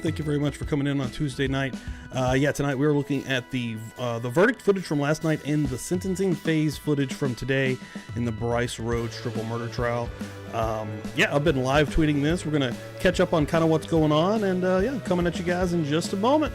Thank you very much for coming in on Tuesday night. Tonight we were looking at the verdict footage from last night and the sentencing phase footage from today in the Brice Rhodes triple murder trial. I've been live tweeting this. We're going to catch up on kind of what's going on, and coming at you guys in just a moment.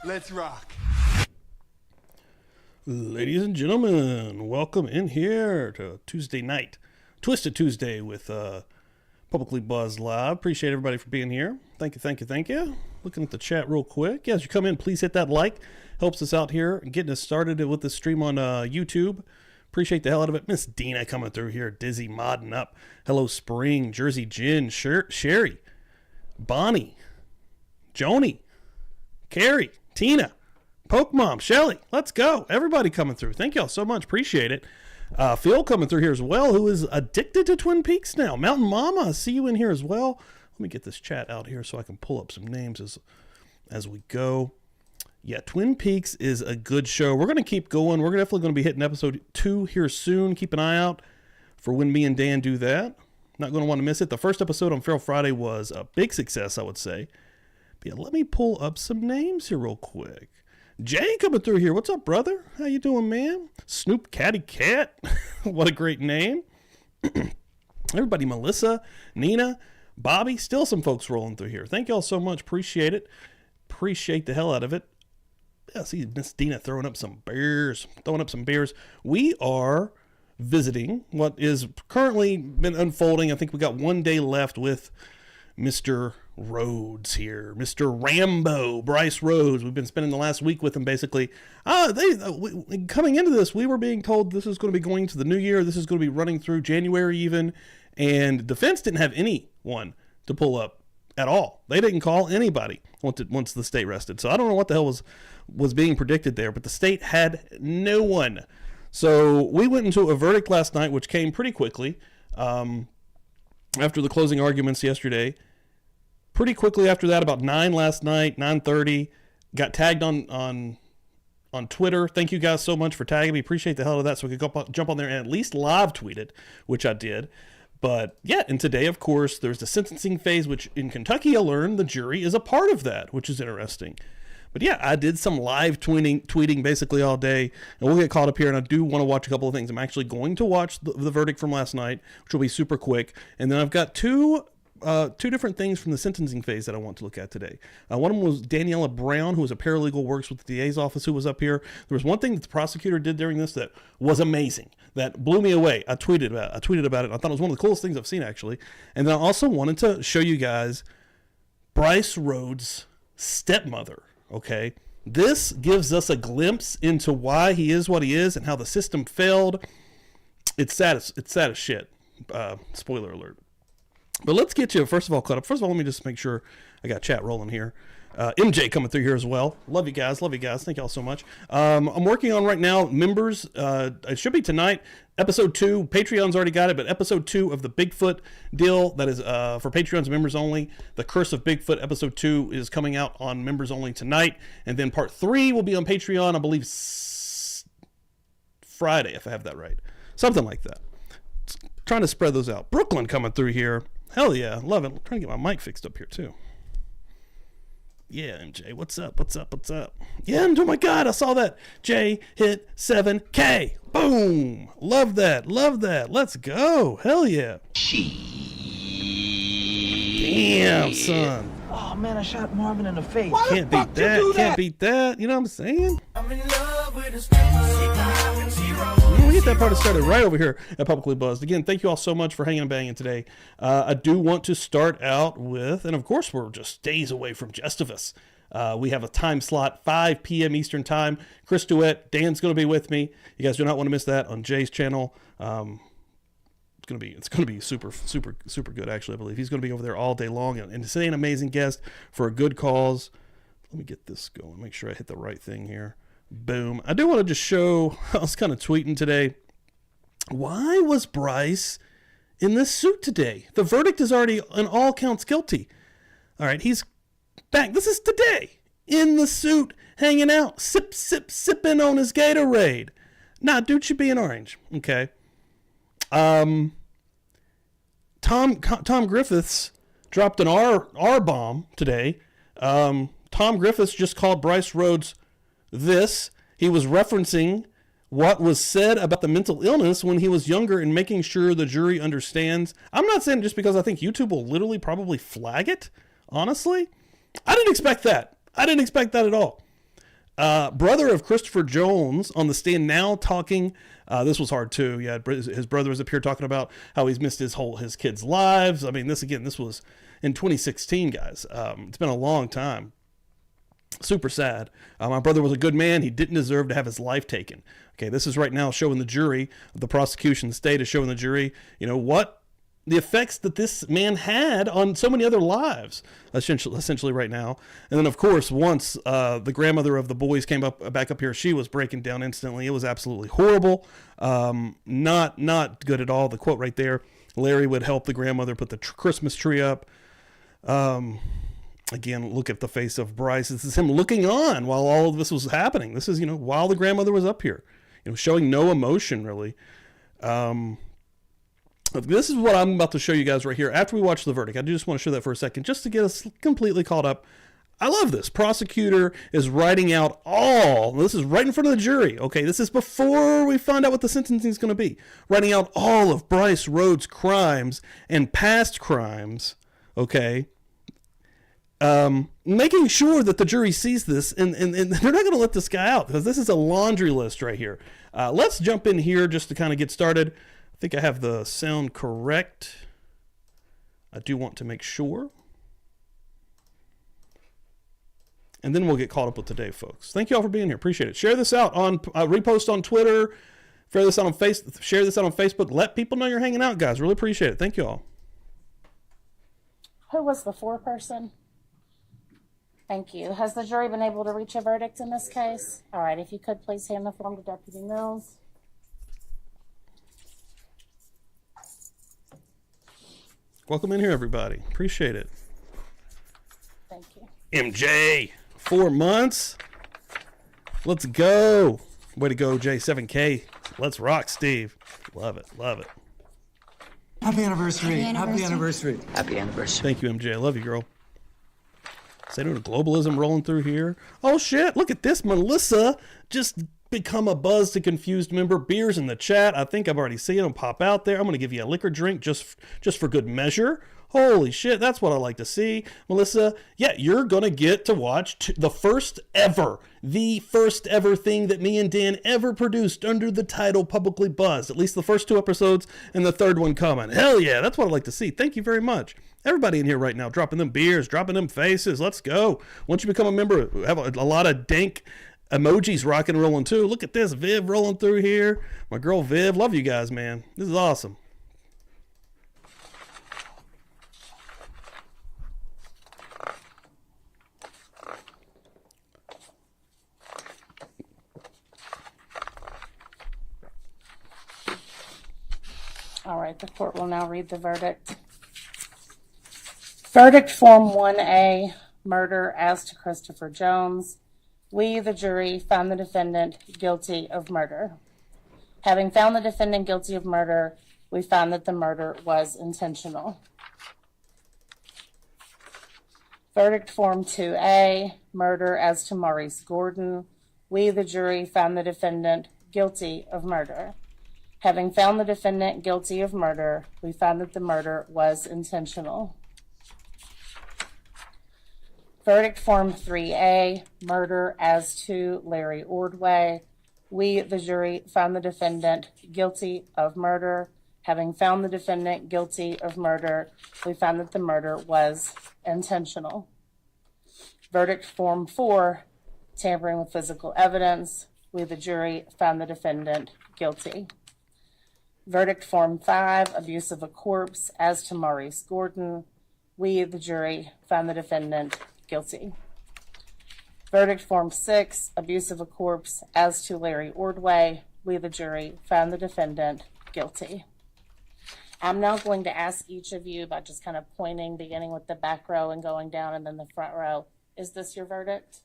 Let's rock. Ladies and gentlemen, welcome in here to Tuesday night. Twisted Tuesday with Publicly Buzzed Live. Appreciate everybody for being here. Thank you. Looking at the chat real quick. As you come in, please hit that like. Helps us out here, getting us started with the stream on YouTube. Appreciate the hell out of it. Miss Dina coming through here. Dizzy modding up. Hello Spring, Jersey Gin, Sherry, Bonnie, Joni, Carrie, Tina, Poke Mom, Shelly. Let's go. Everybody coming through. Thank y'all so much. Appreciate it. Phil coming through here as well, who is addicted to Twin Peaks now. Mountain Mama, I see you in here as well. Let me get this chat out here so I can pull up some names as we go. Yeah, Twin Peaks is a good show. We're going to keep going. We're definitely going to be hitting episode 2 here soon. Keep an eye out for when me and Dan do that. Not going to want to miss it. The first episode on Feral Friday was a big success, I would say. But yeah, let me pull up some names here real quick. Jay coming through here. What's up, brother? How you doing, man? Snoop Catty Cat. What a great name. Everybody, Melissa, Nina, Bobby. Still some folks rolling through here. Thank y'all so much. Appreciate it. Appreciate the hell out of it. Yeah, see Miss Dina throwing up some beers. We are visiting what is currently been unfolding. I think we got one day left with Mr. Rhodes here, Mr. Rambo, Brice Rhodes. We've been spending the last week with him, basically. Coming into this, we were being told this is going to be going to the new year. This is going to be running through January even, and defense didn't have anyone to pull up at all. They didn't call anybody once the state rested. So I don't know what the hell was being predicted there, but the state had no one. So we went into a verdict last night, which came pretty quickly after the closing arguments yesterday. Pretty quickly after that, about 9 last night, 9:30, got tagged on Twitter. Thank you guys so much for tagging me. Appreciate the hell out of that, so we could jump on there and at least live tweet it, which I did. But yeah, and today, of course, there's the sentencing phase, which in Kentucky I learned the jury is a part of that, which is interesting. But yeah, I did some live tweeting basically all day, and we'll get caught up here, and I do want to watch a couple of things. I'm actually going to watch the verdict from last night, which will be super quick, and then I've got two different things from the sentencing phase that I want to look at today. One of them was Daniela Brown, who is a paralegal, works with the DA's office, who was up here. There was one thing that the prosecutor did during this that was amazing, that blew me away. I tweeted about it. I thought it was one of the coolest things I've seen, actually. And then I also wanted to show you guys Brice Rhodes' stepmother, okay? This gives us a glimpse into why he is what he is and how the system failed. It's sad as shit. Spoiler alert. But let's get you, first of all, caught up. First of all, let me just make sure I got chat rolling here. MJ coming through here as well. Love you guys. Love you guys. Thank y'all so much. I'm working on right now members. It should be tonight. Episode 2. Patreon's already got it, but episode 2 of the Bigfoot deal that is for Patreon's members only. The Curse of Bigfoot episode 2 is coming out on members only tonight, and then part 3 will be on Patreon. I believe Friday, if I have that right. Something like that. Trying to spread those out. Brooklyn coming through here. Hell yeah, love it. I'm trying to get my mic fixed up here too. Yeah, MJ, what's up? What's up? What's up? Yeah, and oh my God, I saw that. Jay hit 7K. Boom. Love that. Love that. Let's go. Hell yeah. Damn, son. Oh man, I shot Marvin in the face. Can't beat that. Can't beat that. You know what I'm saying? I'm in love with a stripper. We get that party started right over here at Publicly Buzzed. Again, thank you all so much for hanging and banging today. I do want to start out with, and of course we're just days away from Justivus. We have a time slot, 5 p.m. Eastern time. Chris Duet, Dan's going to be with me. You guys do not want to miss that on Jay's channel. It's going to be super good, actually, I believe. He's going to be over there all day long. And to say an amazing guest for a good cause. Let me get this going. Make sure I hit the right thing here. Boom. I do want to just show, I was kind of tweeting today, why was Brice in this suit today? The verdict is already on all counts guilty. All right, he's back. This is today. In the suit, hanging out, sipping on his Gatorade. Nah, dude should be in orange. Okay. Tom Griffiths dropped an R bomb today. Tom Griffiths just called Brice Rhodes this. He was referencing what was said about the mental illness when he was younger and making sure the jury understands. I'm not saying just because I think YouTube will literally probably flag it. Honestly, I didn't expect that. I didn't expect that at all. Brother of Christopher Jones on the stand now talking. This was hard too. Yeah, his brother was up here talking about how he's missed his kids' lives. I mean, this was in 2016, guys. It's been a long time. Super sad. My brother was a good man. He didn't deserve to have his life taken. Okay, this is right now showing the jury, the prosecution, the state is showing the jury, what the effects that this man had on so many other lives, essentially right now. And then, of course, once the grandmother of the boys came back up here, she was breaking down instantly. It was absolutely horrible. Not good at all. The quote right there, Larry would help the grandmother put the Christmas tree up. Again, look at the face of Brice. This is him looking on while all of this was happening. This is, while the grandmother was up here, showing no emotion really. This is what I'm about to show you guys right here. After we watch the verdict, I just want to show that for a second, just to get us completely caught up. I love this. Prosecutor is writing out this is right in front of the jury. Okay, this is before we find out what the sentencing is going to be. Writing out all of Brice Rhodes' crimes and past crimes. Okay. Making sure that the jury sees this, and they're not going to let this guy out, because this is a laundry list right here. Let's jump in here just to kind of get started. I think I have the sound correct. I do want to make sure. And then we'll get caught up with today, folks. Thank you all for being here. Appreciate it. Share this out on repost on Twitter. Share this out on Facebook. Let people know you're hanging out, guys. Really appreciate it. Thank you all. Who was the foreperson? Thank you. Has the jury been able to reach a verdict in this case? All right, if you could please hand the form to Deputy Mills. Welcome in here, everybody. Appreciate it. Thank you. MJ, 4 months. Let's go. Way to go, Jay. 7K. Let's rock, Steve. Love it. Love it. Happy anniversary. Happy anniversary. Happy anniversary. Thank you, MJ. I love you, girl. Say no to globalism rolling through here. Oh, shit. Look at this. Melissa just become a Buzz to Confused member. Beers in the chat. I think I've already seen them pop out there. I'm going to give you a liquor drink just for good measure. Holy shit. That's what I like to see. Melissa, yeah, you're going to get to watch the first ever thing that me and Dan ever produced under the title Publicly Buzzed. At least the first 2 episodes and the third one coming. Hell yeah. That's what I like to see. Thank you very much. Everybody in here right now, dropping them beers, dropping them faces. Let's go. Once you become a member, we have a lot of dank emojis rocking and rolling too. Look at this. Viv rolling through here. My girl Viv. Love you guys, man. This is awesome. All right, the court will now read the verdict. Verdict Form 1A, murder as to Christopher Jones. We, the jury, found the defendant guilty of murder. Having found the defendant guilty of murder, we found that the murder was intentional. Verdict Form 2A, murder as to Maurice Gordon. We, the jury, found the defendant guilty of murder. Having found the defendant guilty of murder, we found that the murder was intentional. Verdict Form 3A, murder as to Larry Ordway. We, the jury, found the defendant guilty of murder. Having found the defendant guilty of murder, we found that the murder was intentional. Verdict Form 4, tampering with physical evidence. We, the jury, found the defendant guilty. Verdict Form 5, abuse of a corpse as to Maurice Gordon. We, the jury, found the defendant guilty. Verdict Form 6, abuse of a corpse as to Larry Ordway. We, the jury, found the defendant guilty. I'm now going to ask each of you by just kind of pointing, beginning with the back row and going down and then the front row. Is this your verdict?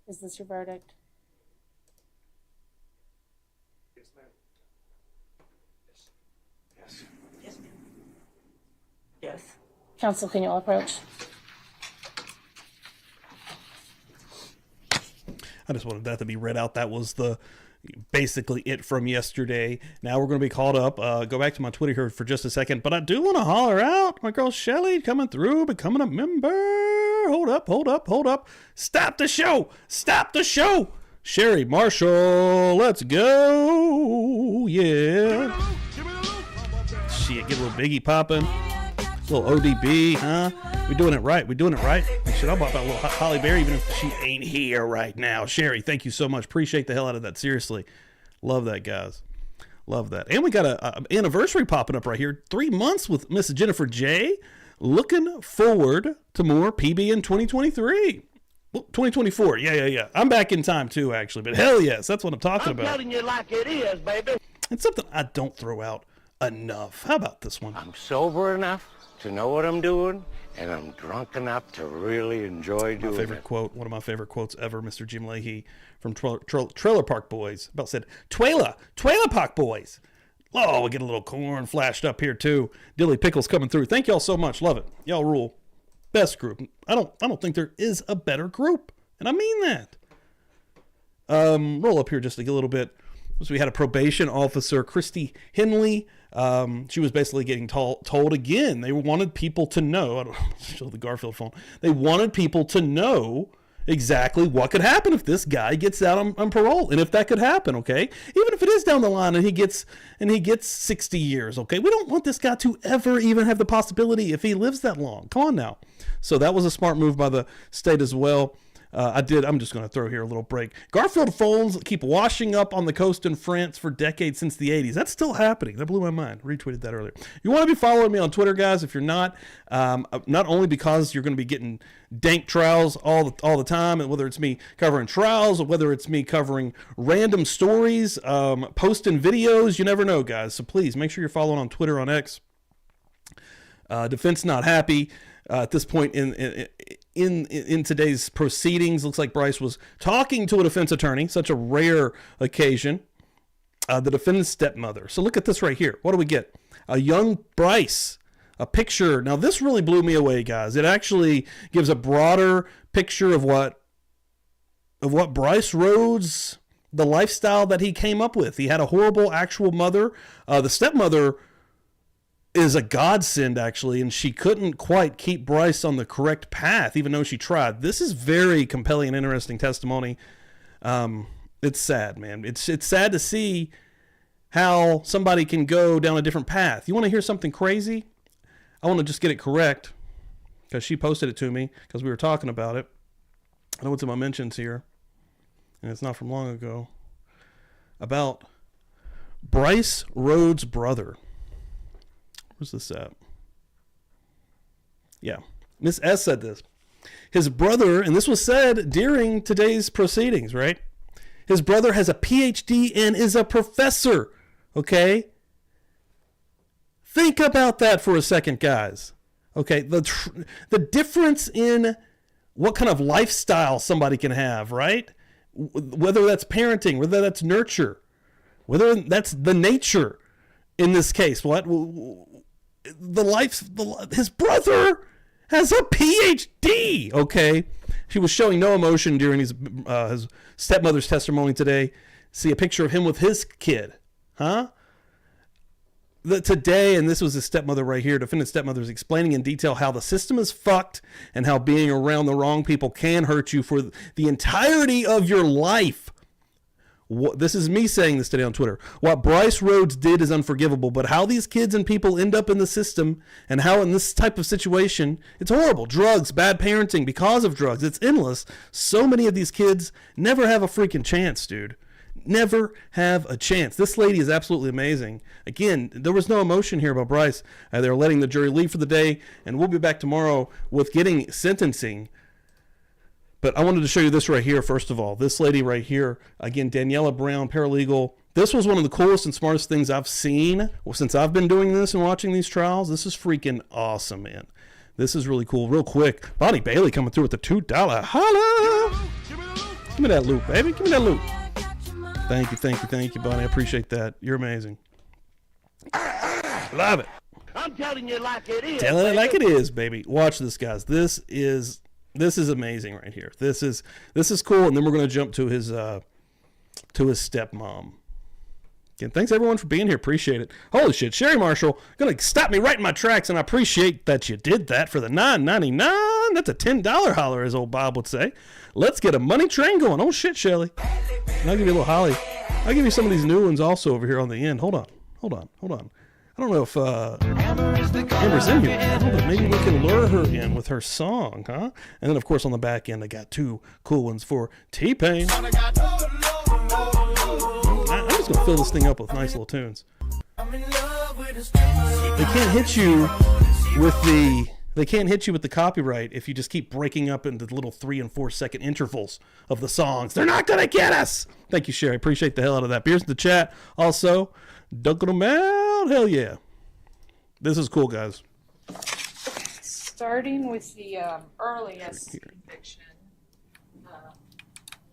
Is this your verdict? Yes, ma'am. Yes. Yes, ma'am. Yes. Counsel, can you all approach? I just wanted that to be read out. That was basically it from yesterday. Now we're going to be called up. Go back to my Twitter here for just a second, but I do want to holler out my girl Shelly coming through, becoming a member. Hold up. Stop the show. Sherry Marshall, let's go. Yeah. Shit, get a little Biggie popping. A little ODB, huh? We're doing it right. Shit, I'll pop out a little Holly Berry even if she ain't here right now. Sherry, thank you so much. Appreciate the hell out of that. Seriously. Love that, guys. Love that. And we got an anniversary popping up right here. 3 months with Miss Jennifer J. Looking forward to more PB in 2023. Well, 2024. Yeah. I'm back in time too, actually. But hell yes, that's what I'm talking about. I'm telling you like it is, baby. It's something I don't throw out enough. How about this one? I'm sober enough to know what I'm doing, and I'm drunk enough to really enjoy doing it. One of my favorite quotes ever, Mr. Jim Leahy from Trailer Park Boys. About said, Trailer Park Boys. Oh, we get a little corn flashed up here too. Dilly Pickles coming through. Thank y'all so much. Love it. Y'all rule. Best group. I don't think there is a better group, and I mean that. Roll up here just a little bit. So we had a probation officer, Christy Henley. She was basically getting told again. They wanted people to know. I don't show the Garfield phone. They wanted people to know exactly what could happen if this guy gets out on parole, and if that could happen. Okay, even if it is down the line and he gets 60 years. Okay, we don't want this guy to ever even have the possibility if he lives that long. Come on now. So that was a smart move by the state as well. I'm just going to throw here a little break. Garfield phones keep washing up on the coast in France for decades since the 80s. That's still happening. That blew my mind. Retweeted that earlier. You want to be following me on Twitter, guys? If you're not only because you're going to be getting dank trials all the time, and whether it's me covering trials or whether it's me covering random stories, posting videos, you never know, guys. So please make sure you're following on Twitter, on X. Defense not happy. At this point in today's proceedings, looks like Brice was talking to a defense attorney, such a rare occasion, the defendant's stepmother. So look at this right here. What do we get? A young Brice, a picture. Now this really blew me away, guys. It actually gives a broader picture of what Brice Rhodes, the lifestyle that he came up with. He had a horrible actual mother. The stepmother is a godsend, actually, and she couldn't quite keep Brice on the correct path, even though she tried. This is very compelling and interesting testimony. It's sad, man. It's sad to see how somebody can go down a different path. You want to hear something crazy? I want to just get it correct, because she posted it to me, because we were talking about it. I know what's in my mentions here, and it's not from long ago, about Brice Rhodes' brother. Where's this at? Yeah. Miss S said this. His brother, and this was said during today's proceedings, right? His brother has a PhD and is a professor, okay? Think about that for a second, guys. Okay, the difference in what kind of lifestyle somebody can have, right? Whether that's parenting, whether that's nurture, whether that's the nature in this case. His brother has a PhD, okay? She was showing no emotion during his stepmother's testimony today. See a picture of him with his kid, huh? Today, and this was his stepmother right here, defendant stepmother is explaining in detail how the system is fucked and how being around the wrong people can hurt you for the entirety of your life. This is me saying this today on Twitter. What Brice Rhodes did is unforgivable, but how these kids and people end up in the system and how in this type of situation, it's horrible. Drugs, bad parenting because of drugs. It's endless. So many of these kids never have a freaking chance, dude. Never have a chance. This lady is absolutely amazing. Again, there was no emotion here about Brice. They're letting the jury leave for the day, and we'll be back tomorrow with getting sentencing. But I wanted to show you this right here, first of all. This lady right here, again, Daniela Brown, paralegal. This was one of the coolest and smartest things I've seen since I've been doing this and watching these trials. This is freaking awesome, man. This is really cool. Real quick, Bonnie Bailey coming through with the $2. Holla! Give me that loot, baby. Give me that loot. Thank you, Bonnie. I appreciate that. You're amazing. Love it. I'm telling you like it is. Telling it like it is, baby. Watch this, guys. This is amazing right here. This is cool. And then we're gonna jump to his stepmom. Again, thanks everyone for being here. Appreciate it. Holy shit, Sherry Marshall gonna stop me right in my tracks, and I appreciate that you did that for the $9.99. That's a $10 holler, as old Bob would say. Let's get a money train going. Oh shit, Shelly. And I'll give you a little holly. I'll give you some of these new ones also over here on the end. Hold on. I don't know if Amber's in here. Hold on. Maybe we can lure her in with her song, huh? And then, of course, on the back end, I got two cool ones for T-Pain. I'm just going to fill this thing up with nice little tunes. They can't hit you with the copyright if you just keep breaking up into little 3 and 4 second intervals of the songs. They're not going to get us. Thank you, Sherry. Appreciate the hell out of that. Beers in the chat. Also, dunking them out. Hell yeah. This is cool, guys. Starting with the earliest conviction,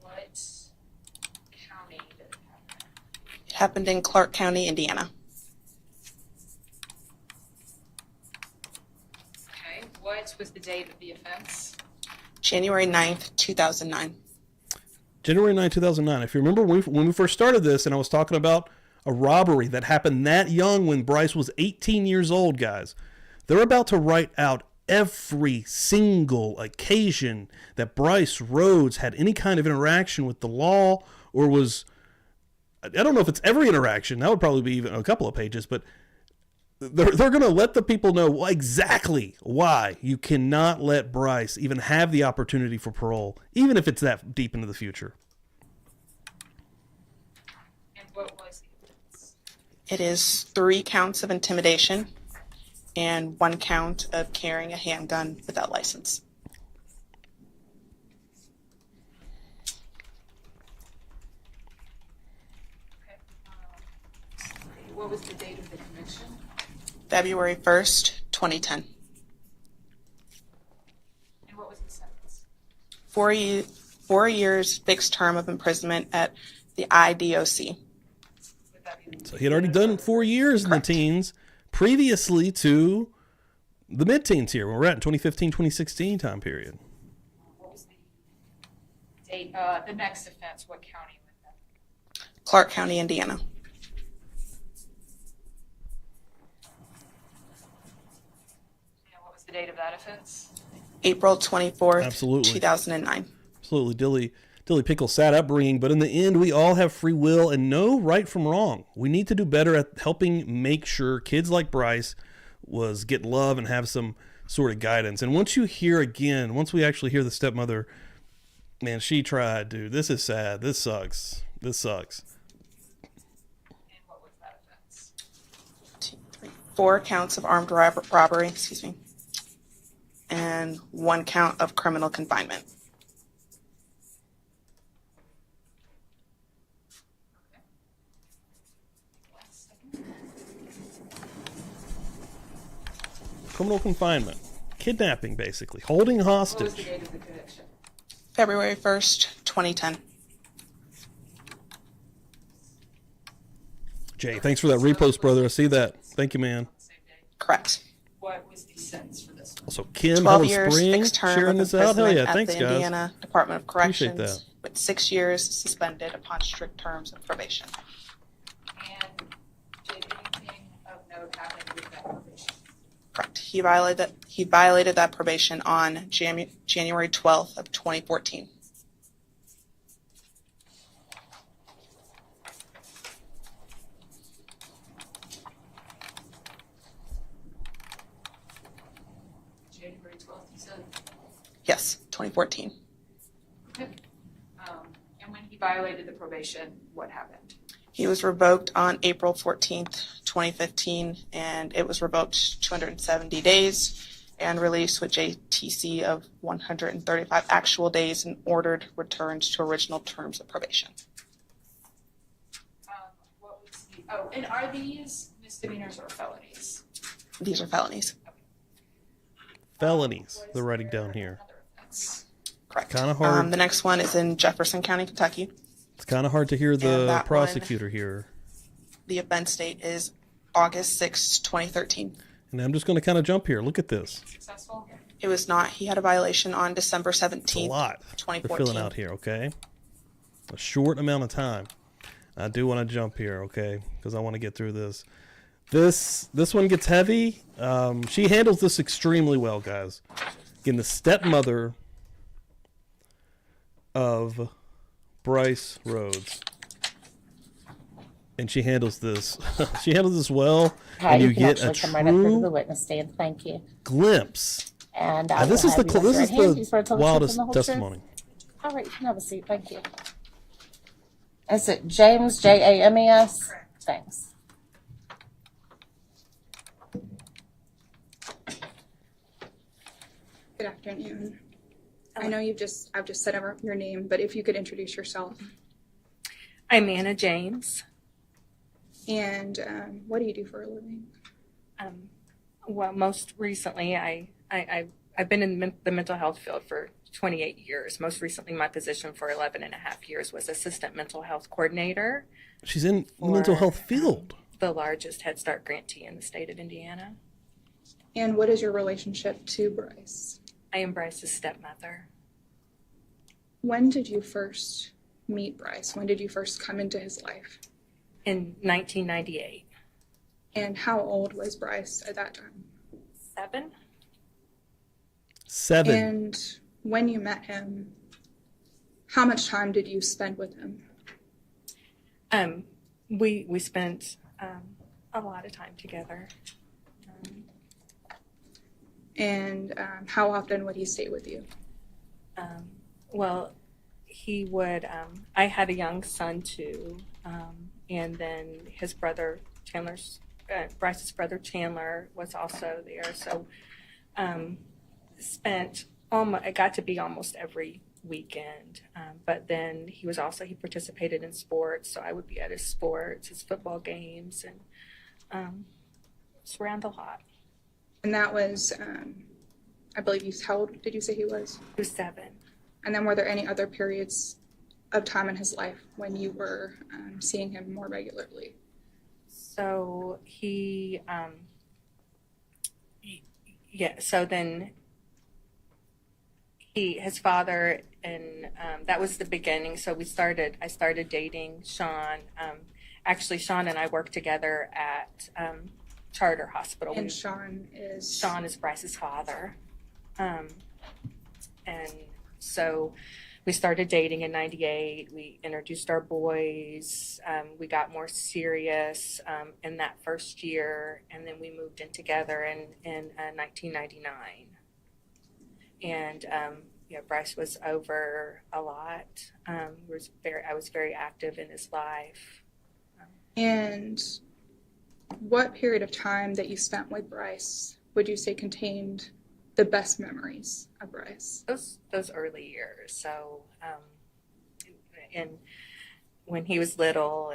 what county did it happen? It happened in Clark County, Indiana. Okay, what was the date of the offense? January 9th, 2009. January 9, 2009. If you remember when we first started this and I was talking about a robbery that happened that young when Brice was 18 years old, guys. They're about to write out every single occasion that Brice Rhodes had any kind of interaction with the law or was, I don't know if it's every interaction. That would probably be even a couple of pages, but they're going to let the people know exactly why you cannot let Brice even have the opportunity for parole, even if it's that deep into the future. And what was the offense? It is 3 counts of intimidation and 1 count of carrying a handgun without license. Okay. What was the date of the conviction? February 1st, 2010. And what was the sentence? 4 years fixed term of imprisonment at the IDOC. Would that be So he had already done 4 years in the teens previously to the mid-teens here, where we're at in 2015, 2016 time period. what was the date? The next offense, what county was that? Clark County, Indiana. And what was the date of that offense? April 24th, Absolutely. 2009. Absolutely, Dilly Pickle sad upbringing, but in the end, we all have free will and know right from wrong. We need to do better at helping make sure kids like Brice get love and have some sort of guidance. And once we actually hear the stepmother, man, she tried, dude. This is sad. This sucks. And what was that offense? 2, 3, 4 counts of armed robbery, and 1 count of criminal confinement. criminal confinement, kidnapping, basically, holding What was the hostage. date of the conviction? February 1st, 2010. Jay, thanks for that repost, brother. I see that. Thank you, man. Same day. Correct. What was the sentence for this one? Also, Kim, 12 Helen years, Spring, fixed term sharing of this out. Hell imprisonment yeah, at thanks, the guys. Indiana Department of Appreciate Corrections, with 6 years suspended upon strict terms of probation. And did anything of note happen with that probation? Correct. He violated that probation on January 12th of 2014. January 12th, you said? Yes, 2014. Okay. And when he violated the probation, what happened? He was revoked on April 14th, 2015, and it was revoked 270 days and released with JTC of 135 actual days and ordered returned to original terms of probation. What was the, oh, and are these misdemeanors or felonies? These are felonies. Felonies, they're writing down here. Another offense. Correct. Kinda hard. The next one is in Jefferson County, Kentucky. It's kind of hard to hear And the that prosecutor here. The offense date is August 6, 2013. And I'm just going to kind of jump here. Look at this. Successful? It was not. He had a violation on December It's a 17th, lot we're 2014. filling out here, okay? A short amount of time. I do want to jump here, okay? Because I want to get through this. This one gets heavy. She handles this extremely well, guys. Again, the stepmother of Brice Rhodes. And she handles this. She handles this well. Hi, And you can get a actually come right up here to the true witness stand. Thank you. glimpse. And This is the wildest testimony. testimony. All right, you can have a seat. Thank you. Is it James, James? Correct. Thanks. Good afternoon. I know I've just said your name, but if you could introduce yourself. I'm Anna James. And what do you do for a living? Well, most recently, I've been in the mental health field for 28 years. Most recently, my position for 11 and a half years was assistant mental health coordinator. She's in the mental for, health field. The largest Head Start grantee in the state of Indiana. And what is your relationship to Brice? I am Brice's stepmother. When did you first meet Brice? When did you first come into his life? In 1998. And how old was Brice at that time? 7. And when you met him, how much time did you spend with him? We spent a lot of time together. And how often would he stay with you? Well, he would. I had a young son too, and then his brother Brice's brother Chandler was also there. So, it got to be almost every weekend. But then he participated in sports, so I would be at his sports, his football games, and it's around a lot. And that was, I believe how old did you say he was? He was 7. And then were there any other periods of time in his life when you were seeing him more regularly? So so then his father, and that was the beginning. So I started dating Sean. Actually, Sean and I worked together at Charter Hospital. And Sean is Brice's father. And so we started dating in 98. We introduced our boys. We got more serious in that first year, and then we moved in together in 1999. And Brice was over a lot. I was very active in his life. And what period of time that you spent with Brice would you say contained the best memories of Brice? Those early years. So, and when he was little,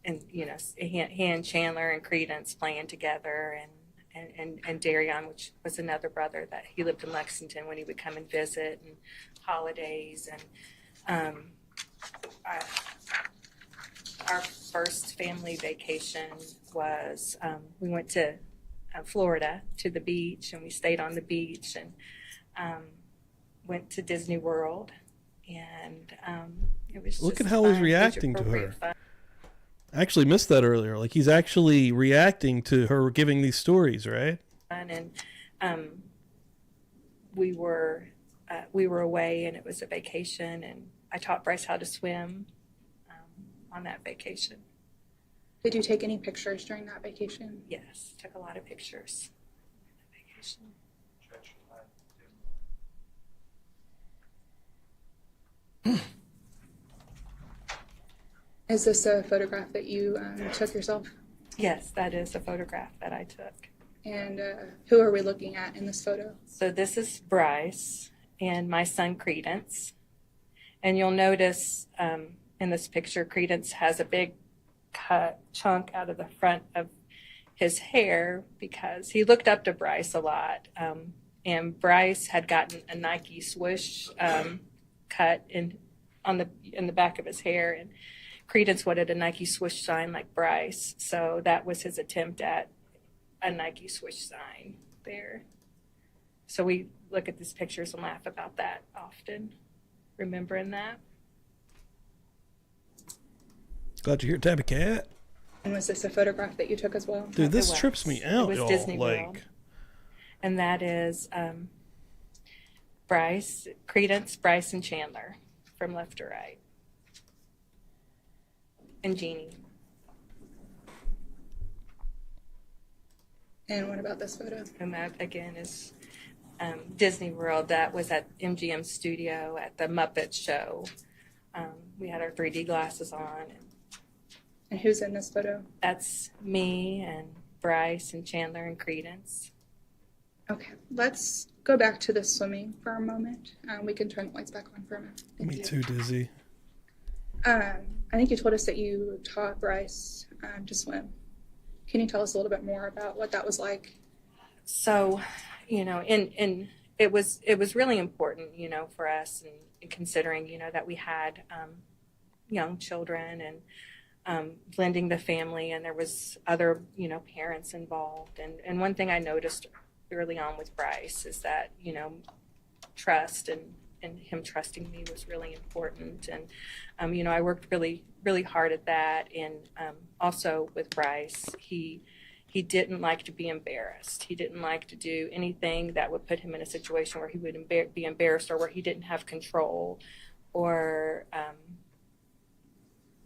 and he and Chandler and Credence playing together, and Darion, which was another brother that he lived in Lexington when he would come and visit, and holidays. And our first family vacation was we went to Florida to the beach, and we stayed on the beach and went to Disney World, and it was Look just at how he's fun, reacting to her. age-appropriate fun. I actually missed that earlier. Like, he's actually reacting to her giving these stories, right? And we were away, and it was a vacation, and I taught Brice how to swim on that vacation. Did you take any pictures during that vacation? Yes, took a lot of pictures on that vacation. Is this a photograph that you took yourself? Yes, that is a photograph that I took. And who are we looking at in this photo? So this is Brice and my son Credence. And you'll notice in this picture, Credence has a big cut chunk out of the front of his hair because he looked up to Brice a lot. And Brice had gotten a Nike swoosh cut in the back of his hair, and Credence wanted a Nike swoosh sign like Brice, so that was his attempt at a Nike swoosh sign there. So we look at these pictures and laugh about that often, remembering that. Glad you're here, Tabby Cat. And was this a photograph that you took as well? Dude, this It was. trips me It out, was y'all. Disney Like, World. And that is Brice, Credence, Brice, and Chandler from left to right. And Jeannie. And what about this photo? And that, again, is Disney World. That was at MGM Studio at the Muppet Show. We had our 3D glasses on. And who's in this photo? That's me and Brice and Chandler and Credence. Okay, let's go back to the swimming for a moment. We can turn the lights back on for a minute. Thank me you. too, Dizzy. I think you told us that you taught Brice to swim. Can you tell us a little bit more about what that was like? So, and it was really important, for us, and considering, that we had young children and blending the family, and there was other, parents involved. And one thing I noticed early on with Brice is that, trust and him trusting me was really important. And, I worked really, really hard at that. And also with Brice, he didn't like to be embarrassed. He didn't like to do anything that would put him in a situation where he would be embarrassed or where he didn't have control.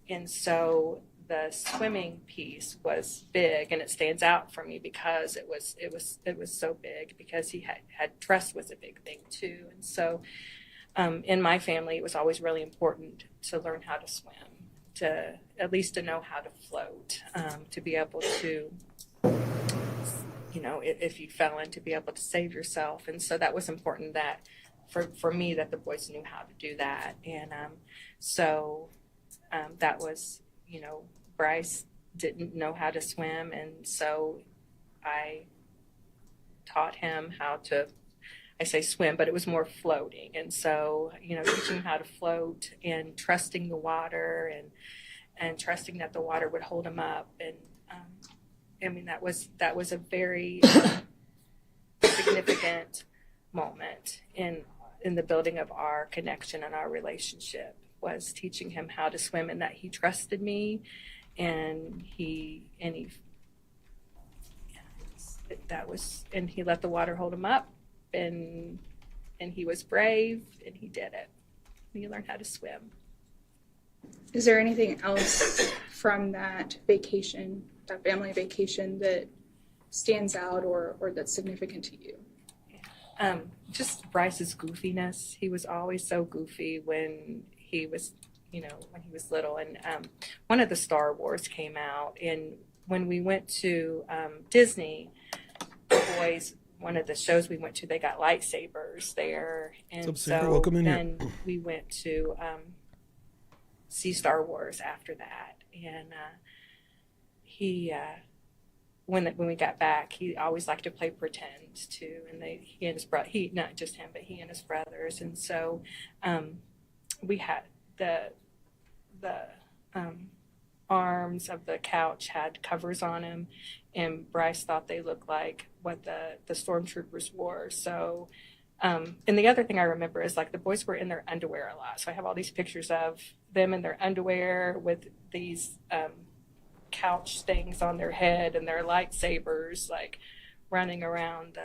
And so the swimming piece was big, and it stands out for me because it was so big, because he had trust was a big thing too. And so in my family, it was always really important to learn how to swim, to at least to know how to float, to be able to, if you fell in, to be able to save yourself. And so that was important that for me, that the boys knew how to do that. And so that was, Brice didn't know how to swim, and so I taught him how to, I say swim, but it was more floating. And so, teaching him how to float and trusting the water and trusting that the water would hold him up. And that was a very significant moment in the building of our connection and our relationship, was teaching him how to swim, and that he trusted me, and he let the water hold him up, and he was brave, and he did it. And he learned how to swim. Is there anything else from that vacation, that family vacation, that stands out or that's significant to you? Just Brice's goofiness. He was always so goofy when he was, when he was little. And one of the Star Wars came out, and when we went to Disney, the boys, one of the shows we went to, they got lightsabers there. And What's up, Sarah? Welcome in then here. we went to see Star Wars after that. And he when we got back, he always liked to play pretend too, and he and his brother, not just him, but he and his brothers, and so we had the arms of the couch had covers on them, and Brice thought they looked like what the stormtroopers wore. So, and the other thing I remember is like the boys were in their underwear a lot. So I have all these pictures of them in their underwear with these couch things on their head and their lightsabers, like running around.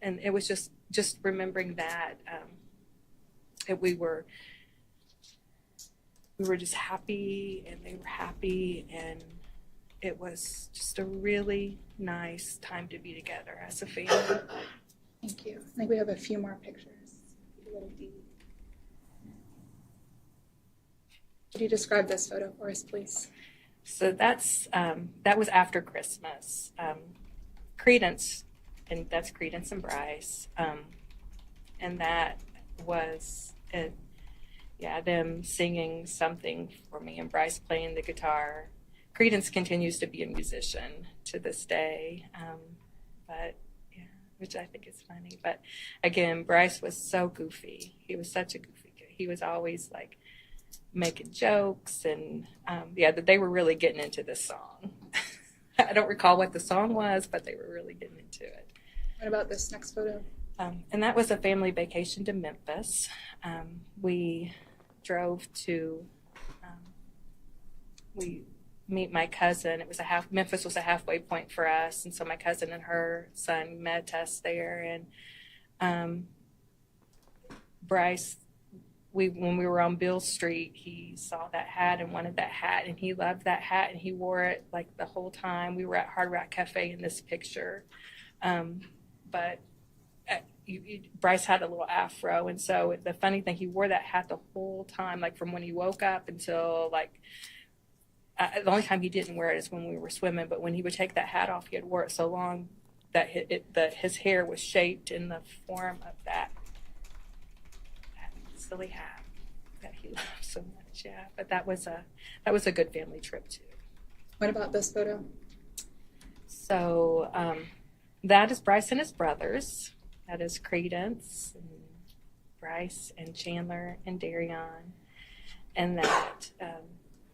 And it was just remembering that we were just happy, and they were happy, and it was just a really nice time to be together as a family. Thank you. I think we have a few more pictures. Could you describe this photo for us, please? So that was after Christmas. Credence, and that's Credence and Brice, and that was it. Yeah, them singing something for me and Brice playing the guitar. Credence continues to be a musician to this day, but yeah, which I think is funny. But again, Brice was so goofy. He was such a goofy kid. He was always like making jokes, and that they were really getting into this song. I don't recall what the song was, but they were really getting into it. What about this next photo? And that was a family vacation to Memphis. We drove to, we meet my cousin. It was Memphis was a halfway point for us. And so my cousin and her son met us there. And Brice, when we were on Bill Street, he saw that hat and wanted that hat, and he loved that hat, and he wore it like the whole time. We were at Hard Rock Cafe in this picture. But Brice had a little afro, and so the funny thing, he wore that hat the whole time, like from when he woke up until like the only time he didn't wear it is when we were swimming. But when he would take that hat off, he had wore it so long that his hair was shaped in the form of that silly hat that he loved so much. Yeah, but that was a good family trip too. What about this photo? So that is Brice and his brothers. That is Credence and Brice and Chandler and Darion. And that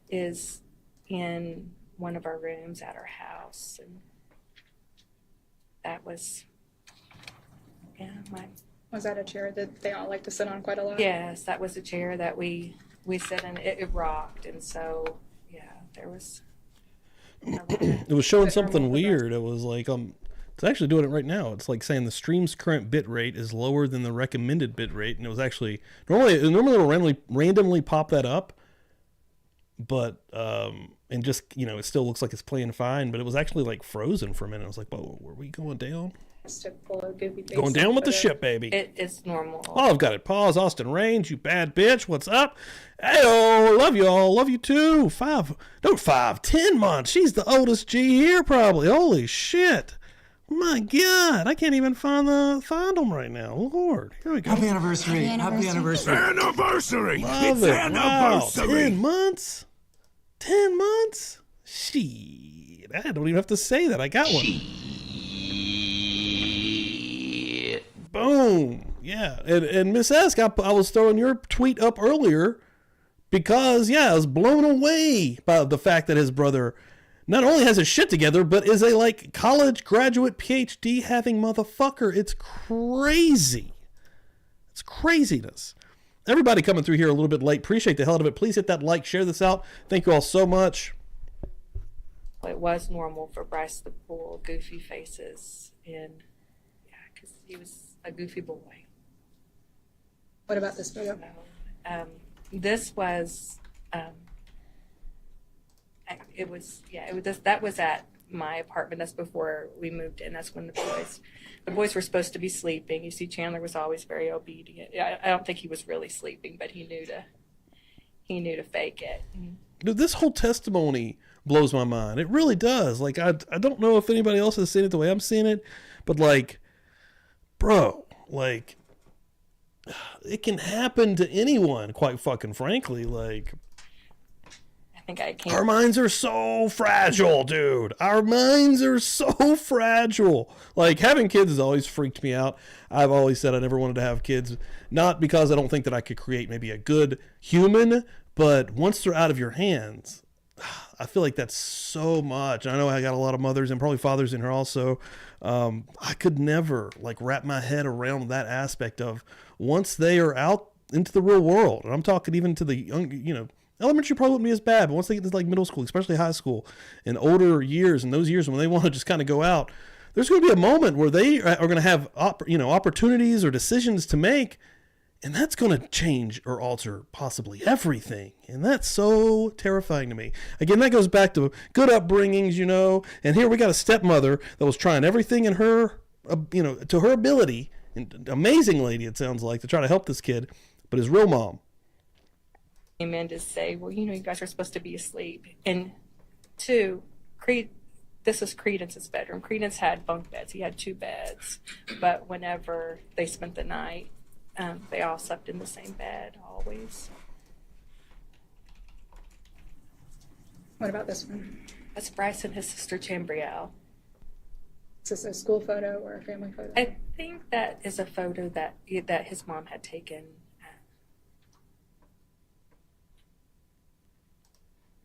is in one of our rooms at our house. And that was, Was that a chair that they all like to sit on quite a lot? Yes, that was a chair that we sit in. It rocked. And so, yeah, there was. It was showing something weird. It was like, it's actually doing it right now. It's like saying the stream's current bit rate is lower than the recommended bit rate, and it was actually normally it'll randomly pop that up, but and just it still looks like it's playing fine, but it was actually like frozen for a minute. I was like, whoa, were we going down? Just to pull a goofy face going down with the ship, baby. It's normal. Oh, I've got it. Pause. Austin Range, you bad bitch. What's up? Hey-oh, love you all. Love you too. 10 months. She's the oldest G here, probably. Holy shit. My God, I can't even find them right now. Lord, here we go. Happy anniversary. Happy anniversary. Anniversary. Love It's it. anniversary. Wow, 10 months? 10 months? Shit. I don't even have to say that. I got one. Boom. Yeah. And Miss Esk, I was throwing your tweet up earlier because, I was blown away by the fact that his brother not only has his shit together, but is a college graduate PhD having motherfucker. It's crazy. It's craziness. Everybody coming through here a little bit late. Appreciate the hell out of it. Please hit that like, share this out. Thank you all so much. It was normal for Brice to pull goofy faces in, because he was a goofy boy. What about this photo? This was, that was at my apartment. That's before we moved in. That's when the boys were supposed to be sleeping. You see, Chandler was always very obedient. I don't think he was really sleeping, but he knew to fake it. Dude, this whole testimony blows my mind. It really does. I don't know if anybody else has seen it the way I'm seeing it, but bro, And it can happen to anyone, quite fucking frankly. think I came. Our minds are so fragile, dude. Our minds are so fragile. Like, having kids has always freaked me out. I've always said I never wanted to have kids, not because I don't think that I could create maybe a good human, but once they're out of your hands, I feel like that's so much. I know I got a lot of mothers and probably fathers in here also. I could never like wrap my head around that aspect of once they are out into the real world. And I'm talking even to the young, elementary probably wouldn't be as bad, but once they get to like middle school, especially high school and older years, and those years when they want to just kind of go out, there's going to be a moment where they are going to have, opportunities or decisions to make. And that's going to change or alter possibly everything. And that's so terrifying to me. Again, that goes back to good upbringings, And here we got a stepmother that was trying everything in her, to her ability. And amazing lady, it sounds like, to try to help this kid. But his real mom. Came in to say, well, you guys are supposed to be asleep. And two, this was Credence's bedroom. Credence had bunk beds. He had 2 beds. But whenever they spent the night, they all slept in the same bed, always. What about this one? That's Brice and his sister Chambrielle. Is this a school photo or a family photo? I think that is a photo that his mom had taken.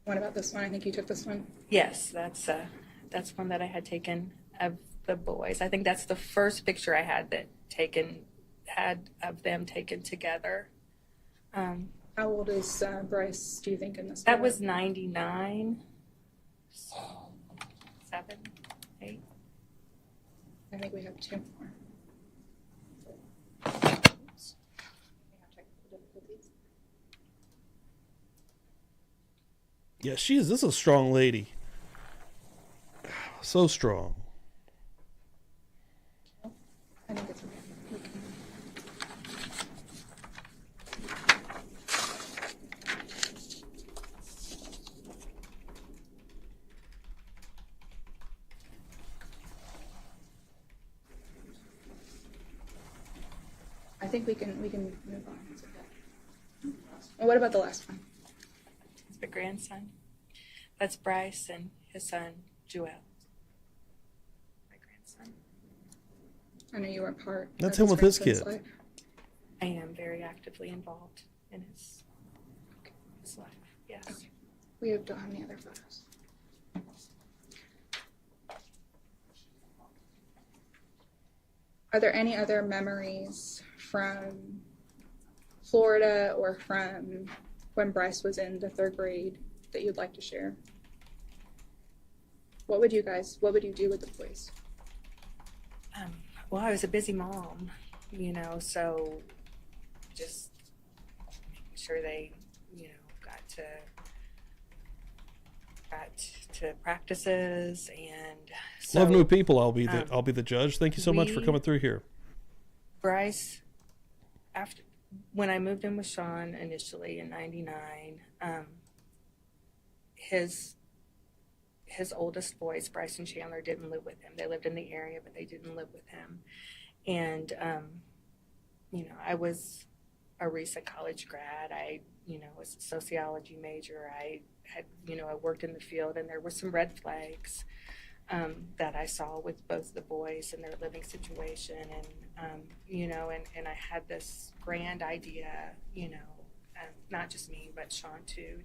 What about this one? I think you took this one. Yes, that's one that I had taken of the boys. I think that's the first picture I had had of them taken together. How old is Brice, do you think, in this That photo? was 99, 7, 8. I think we have 2 more. Yeah, this is a strong lady. So strong. I think it's okay. I think we can move on. It's okay. Well, what about the last one? The grandson. That's Brice and his son, Joel. My grandson. I know you were part. That's of him with his grandson's kid. life. I am very actively involved in his life. Yes. Okay. We don't have any other photos. Are there any other memories from Florida or from when Brice was in the 3rd grade that you'd like to share? What would you do with the boys? Well, I was a busy mom, so just making sure they, got to practices and so, Love new people. I'll be the judge. Thank you so much for coming through here. Brice, when I moved in with Sean initially in 99, his oldest boys, Brice and Chandler, didn't live with him. They lived in the area, but they didn't live with him. And, I was a recent college grad. I, was a sociology major. I had, I worked in the field, and there were some red flags that I saw with both the boys and their living situation. And, and I had this grand idea, not just me, but Sean too,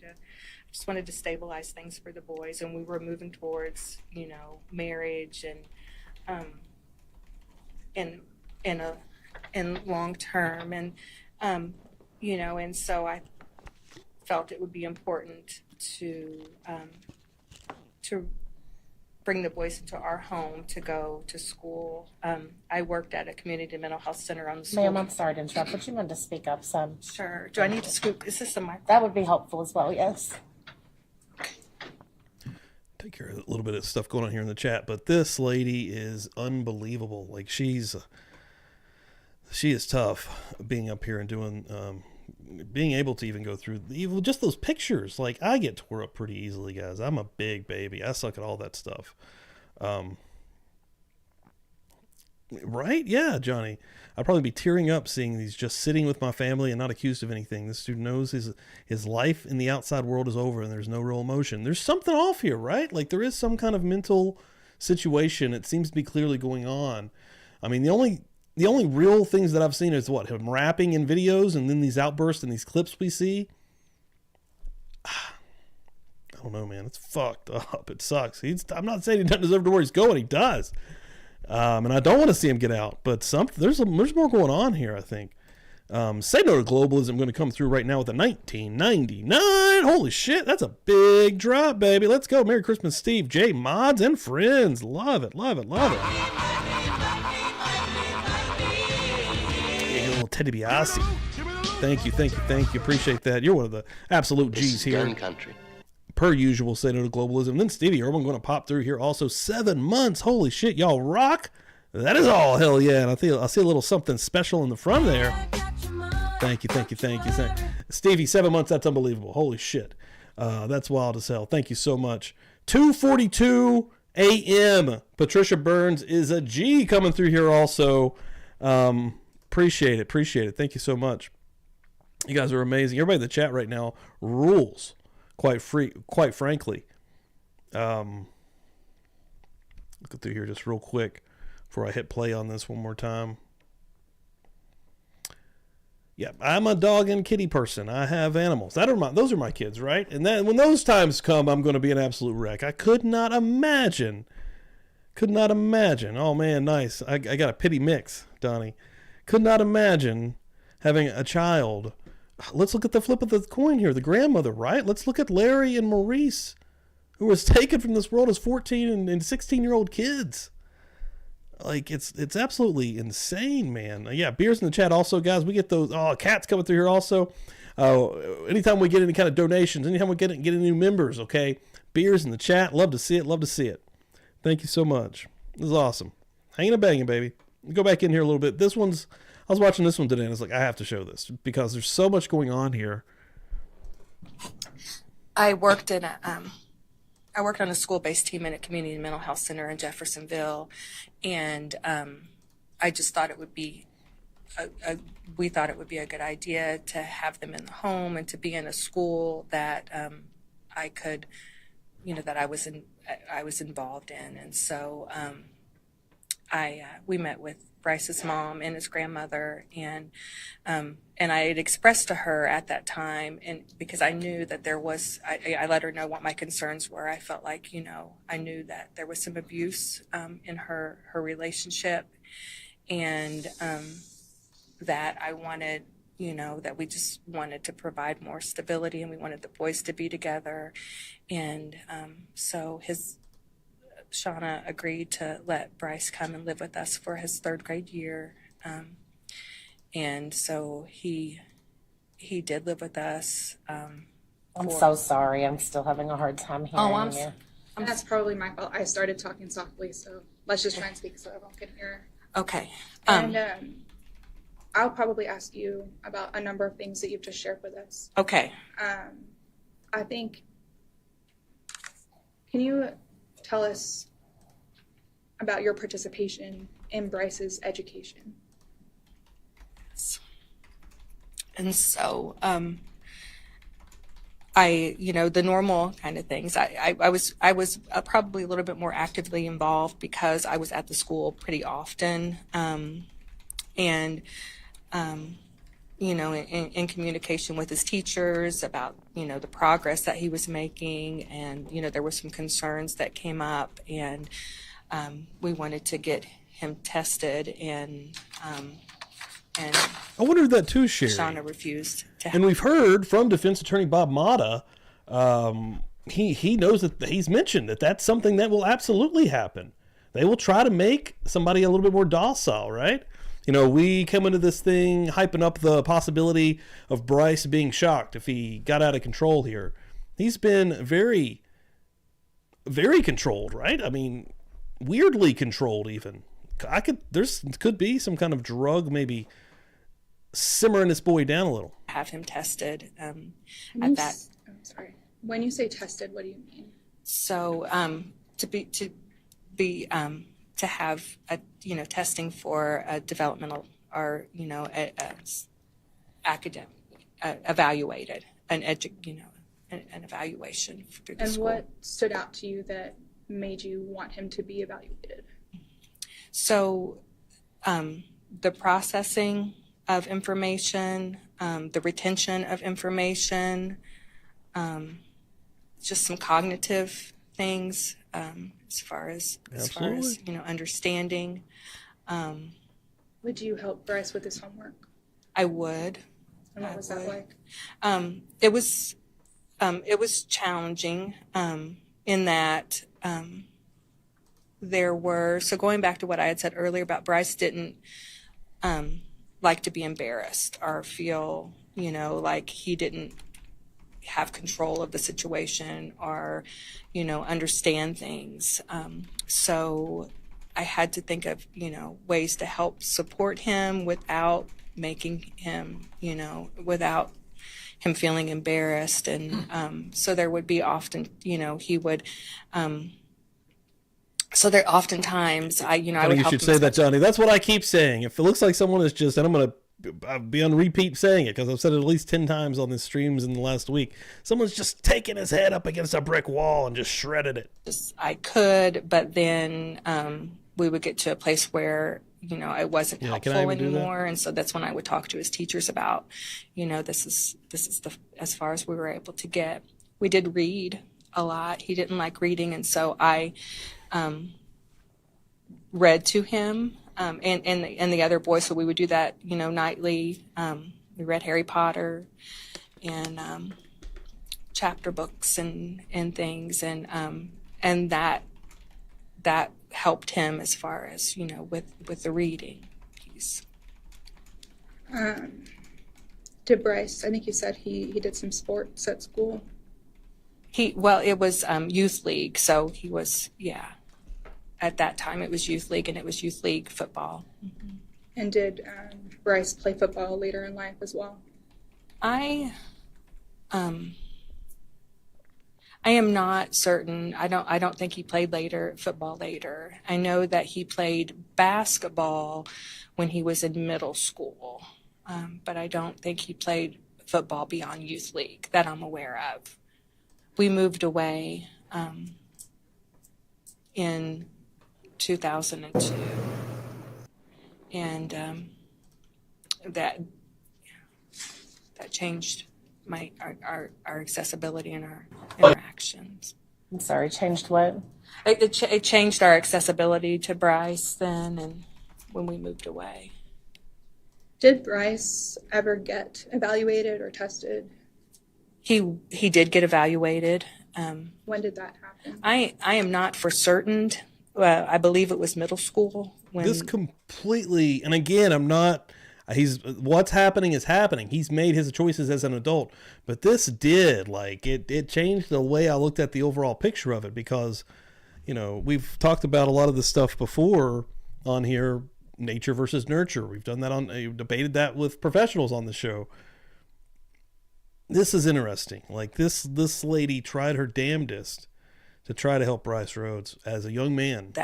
just wanted to stabilize things for the boys. And we were moving towards, marriage and long term. And, and so I felt it would be important to bring the boys into our home to go to school. I worked at a community mental health center on the school. Ma'am, I'm sorry to interrupt, but you wanted to speak up some. Sure. Do I need to scoop? Is this the mic? That would be helpful as well, yes. Take care of a little bit of stuff going on here in the chat, but this lady is unbelievable. Like, she is tough being up here and doing, being able to even go through even just those pictures. Like, I get tore up pretty easily, guys. I'm a big baby. I suck at all that stuff. Right? Yeah, Johnny. I'd probably be tearing up seeing these, just sitting with my family and not accused of anything. This dude knows his life in the outside world is over and there's no real emotion. There's something off here, right? Like there is some kind of mental situation. It seems to be clearly going on. I mean, the only real things that I've seen is what, him rapping in videos and then these outbursts and these clips we see. I don't know, man. It's fucked up. It sucks. I'm not saying he doesn't deserve to where he's going. He does. And I don't want to see him get out, but there's more going on here, I think. Say No to Globalism going to come through right now with a 1999. Holy shit, that's a big drop, baby. Let's go. Merry Christmas, Steve, J, Mods, and friends. Love it, love it, love it. Yeah, little Teddy Biasi. Thank you. Appreciate that. You're one of the absolute G's here. Gun country. Per usual, Say No to Globalism. Then Stevie Irwin going to pop through here also. 7 months. Holy shit, y'all rock. That is all hell yeah. And I see a little something special in the front there. Thank you. Stevie, 7 months. That's unbelievable. Holy shit. That's wild as hell. Thank you so much. 2:42 a.m. Patricia Burns is a G coming through here also. Appreciate it. Thank you so much. You guys are amazing. Everybody in the chat right now rules. Quite frankly. Look through here just real quick before I hit play on this one more time. Yeah, I'm a dog and kitty person. I have animals. Those are my kids, right? And then when those times come, I'm going to be an absolute wreck. I could not imagine. Oh man, nice. I got a pity mix, Donnie. Could not imagine having a child. Let's look at the flip of the coin here. The grandmother, right? Let's look at Larry and Maurice, who was taken from this world as 14 and 16-year-old kids. Like, it's absolutely insane, man. Yeah, beers in the chat also, guys. We get those. Oh, cats coming through here also. Anytime we get any kind of donations, anytime we get any new members, okay? Beers in the chat. Love to see it. Thank you so much. This is awesome. Hanging and banging, baby. Go back in here a little bit. I was watching this one today, and I was like, I have to show this because there's so much going on here. I worked on a school-based team in a community mental health center in Jeffersonville, and I just thought it would be we thought it would be a good idea to have them in the home and to be in a school that I could, that I was involved in, and so we met with Brice's mom and his grandmother, and I had expressed to her at that time, and because I knew that there was, I let her know what my concerns were. I felt like, I knew that there was some abuse in her relationship, and that I wanted, that we just wanted to provide more stability, and we wanted the boys to be together, and so Shauna agreed to let Brice come and live with us for his 3rd grade year. And so he did live with us. I'm so sorry. I'm still having a hard time hearing you. And that's probably my fault. I started talking softly, so let's just try and speak so everyone can hear. Okay. And I'll probably ask you about a number of things that you've just shared with us. Okay. I think, can you tell us about your participation in Brice's education? And so, the normal kind of things. I was probably a little bit more actively involved because I was at the school pretty often, in communication with his teachers about, the progress that he was making. And, there were some concerns that came up, and we wanted to get him tested, and I wondered that too, Sherry. Shauna refused to and we've heard from defense attorney Bob Mata, he knows that he's mentioned that that's something that will absolutely happen. They will try to make somebody a little bit more docile, right? We come into this thing hyping up the possibility of Brice being shocked if he got out of control here. He's been very, very controlled, right? I mean, weirdly controlled even. Could be some kind of drug maybe simmering this boy down a little. Have him tested at that. I'm sorry. When you say tested, what do you mean? So to to have testing for a developmental or academic evaluated an evaluation through the And school. what stood out to you that made you want him to be evaluated? So the processing of information, the retention of information, just some cognitive things as far as understanding. Would you help Brice with his homework? I would. And what was that like? It was challenging in that there were, so going back to what I had said earlier about Brice didn't like to be embarrassed or feel, like he didn't have control of the situation or, understand things. So I had to think of, ways to help support him without making him, without him feeling embarrassed. And so there would be often, he would, so there oftentimes I would help him. You should say that, Johnny. That's what I keep saying. If it looks like someone is just, and I'm going to be on repeat saying it because I've said it at least 10 times on these streams in the last week, someone's just taking his head up against a brick wall and just shredded it. I could, but then we would get to a place where, it wasn't helpful anymore. And so that's when I would talk to his teachers about, this is as far as we were able to get. We did read a lot. He didn't like reading. And so I read to him and the other boys. So we would do that, nightly. We read Harry Potter and chapter books and things. And that helped him as far as, with the reading piece. Did Brice, I think you said he did some sports at school? It was youth league. So he was, at that time it was youth league and it was youth league football. Mm-hmm. And did Brice play football later in life as well? I am not certain. I don't think he played football later. I know that he played basketball when he was in middle school, but I don't think he played football beyond youth league that I'm aware of. We moved away in 2002, and that changed our accessibility and our interactions. I'm sorry, changed what? It changed our accessibility to Brice then, and when we moved away. Did Brice ever get evaluated or tested? He did get evaluated. When did that happen? I am not for certain. I believe it was middle school. This completely, and again, I'm not. What's happening is happening. He's made his choices as an adult, but this did it changed the way I looked at the overall picture of it because, we've talked about a lot of this stuff before on here, nature versus nurture. We've done that debated that with professionals on the show. This is interesting. This lady tried her damnedest to try to help Brice Rhodes as a young man. The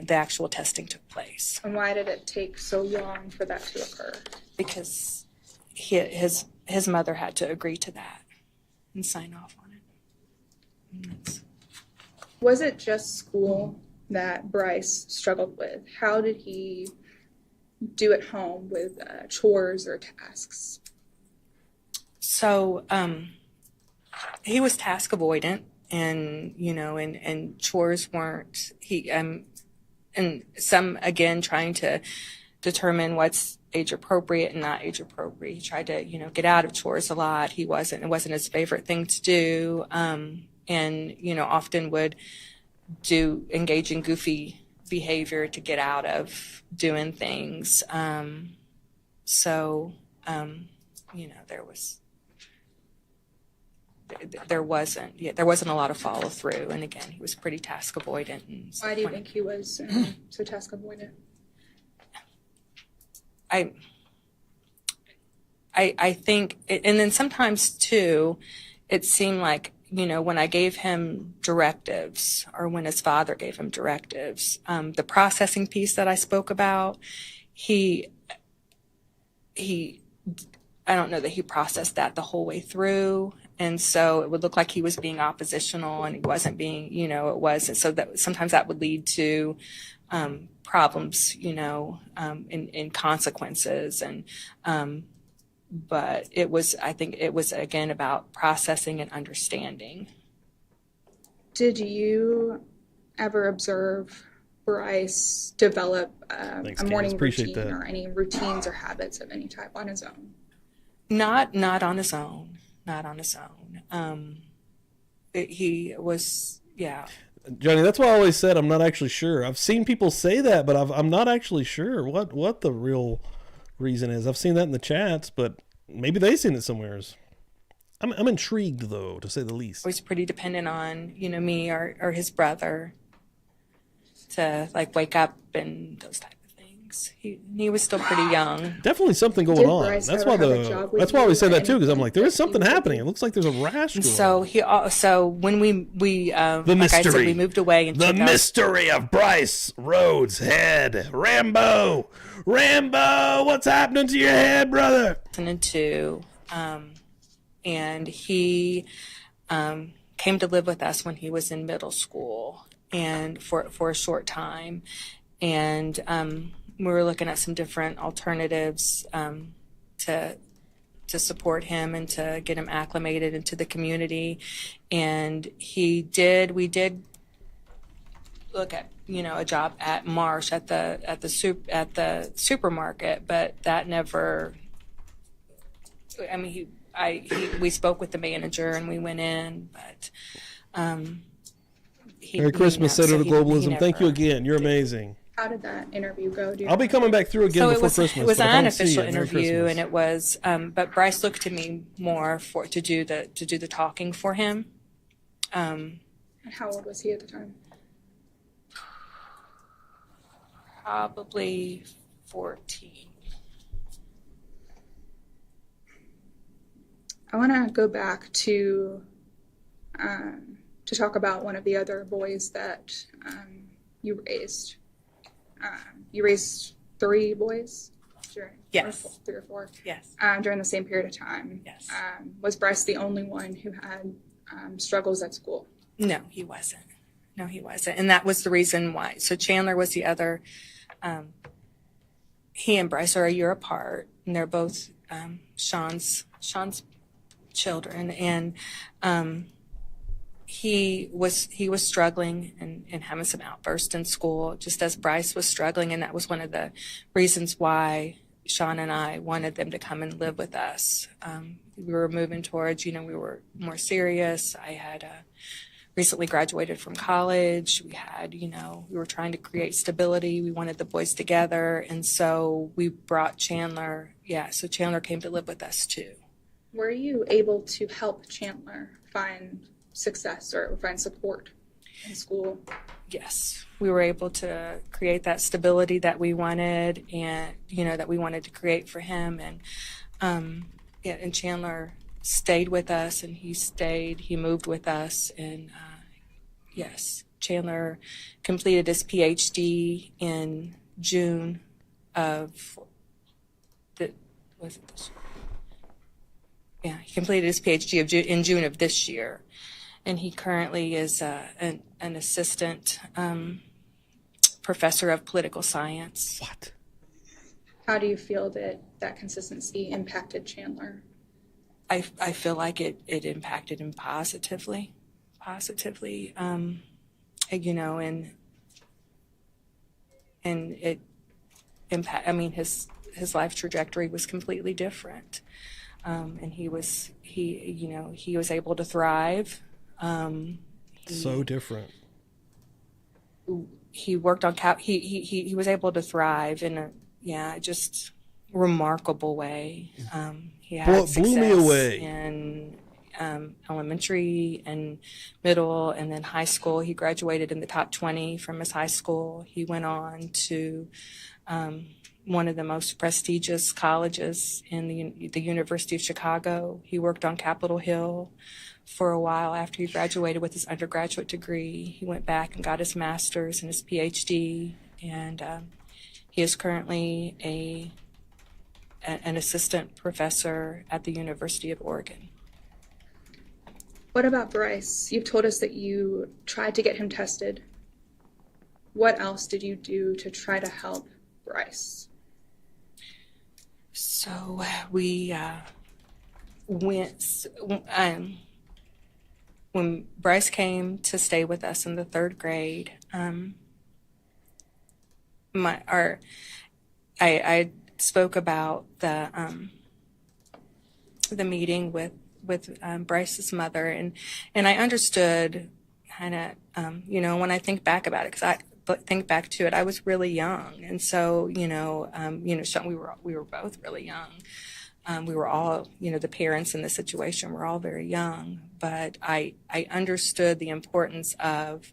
actual testing took place. And why did it take so long for that to occur? Because his mother had to agree to that and sign off on it. Was it just school that Brice struggled with? How did he do at home with chores or tasks? So he was task avoidant. And, and chores weren't, and some, again, trying to determine what's age appropriate and not age appropriate. He tried to, get out of chores a lot. It wasn't his favorite thing to do. And, often would engage in goofy behavior to get out of doing things. There wasn't a lot of follow through, and again, he was pretty task avoidant. Why do you think he was so task avoidant? I think, and then sometimes too, it seemed like when I gave him directives, or when his father gave him directives, the processing piece that I spoke about, he I don't know that he processed that the whole way through. And so it would look like he was being oppositional, and he wasn't being, it was. And so that sometimes that would lead to problems, in consequences. And, but I think it was, again, about processing and understanding. Did you ever observe Brice develop Thanks, a morning appreciate routine that. or any routines or habits of any type on his own? Not on his own. Not on his own. He was, yeah. Johnny, that's why I always said I'm not actually sure. I've seen people say that, but I'm not actually sure what the real reason is. I've seen that in the chats, but maybe they've seen it somewhere. I'm intrigued, though, to say the least. He was pretty dependent on, me or his brother to, wake up and those type of things. He was still pretty young. Definitely something going Did on. Brice That's ever why have a job with that's why we you say or that too, because I'm anything like, there is that he something was happening. It doing? looks like there's a rash going on. So when we The like I said, mystery. we moved away in The 2000 mystery of Brice Rhodes' head. Rambo, what's happening to your head, brother? 2002, and he came to live with us when he was in middle school, and for a short time, and we were looking at some different alternatives to support him and to get him acclimated into the community, and we did look at a job at Marsh at the supermarket, but that never. I mean, we spoke with the manager and we went in, but Merry Christmas, Senator he Globalism. Thank you never again. You're amazing. How did that interview go? I'll be coming back through again So before Christmas. it was but an if I don't see unofficial you, Merry interview, Christmas. and it was. But Brice looked to me more to do the talking for him. And how old was he at the time? Probably 14. I want to go back to talk about one of the other boys that you raised. You raised 3 boys during Yes. 3 or 4. Yes. During the same period of time. Yes. Was Brice the only one who had struggles at school? No, he wasn't. No, he wasn't, and that was the reason why. So Chandler was the other. He and Brice are a year apart, and they're both Sean's children, and he was struggling and having some outbursts in school, just as Brice was struggling, and that was one of the reasons why Sean and I wanted them to come and live with us. We were moving towards, we were more serious. I had recently graduated from college. We had, we were trying to create stability. We wanted the boys together, and so we brought Chandler. Yeah, so Chandler came to live with us too. Were you able to help Chandler find success or find support in school? Yes, we were able to create that stability that we wanted, and that we wanted to create for him. And and Chandler stayed with us, and he moved with us, and yes, Chandler completed his PhD in June of he completed his PhD in June of this year, and he currently is an assistant professor of political science. What? How do you feel that consistency impacted Chandler? I feel like it impacted him positively, and it impact. I mean, his life trajectory was completely different, and he was able to thrive. So different. He worked on he was able to thrive in a just remarkable way. He had Blew me away. in elementary and middle, and then high school. He graduated in the top 20 from his high school. He went on to one of the most prestigious colleges in the University of Chicago. He worked on Capitol Hill for a while after he graduated with his undergraduate degree. He went back and got his master's and his PhD, and he is currently an assistant professor at the University of Oregon. What about Brice? You've told us that you tried to get him tested. What else did you do to try to help Brice? So we went, when Brice came to stay with us in the third grade, I spoke about the meeting with Brice's mother, and I understood kind of, when I think back about it, because I think back to it, I was really young, and so we were both really young. We were all, the parents in the situation were all very young, but I understood the importance of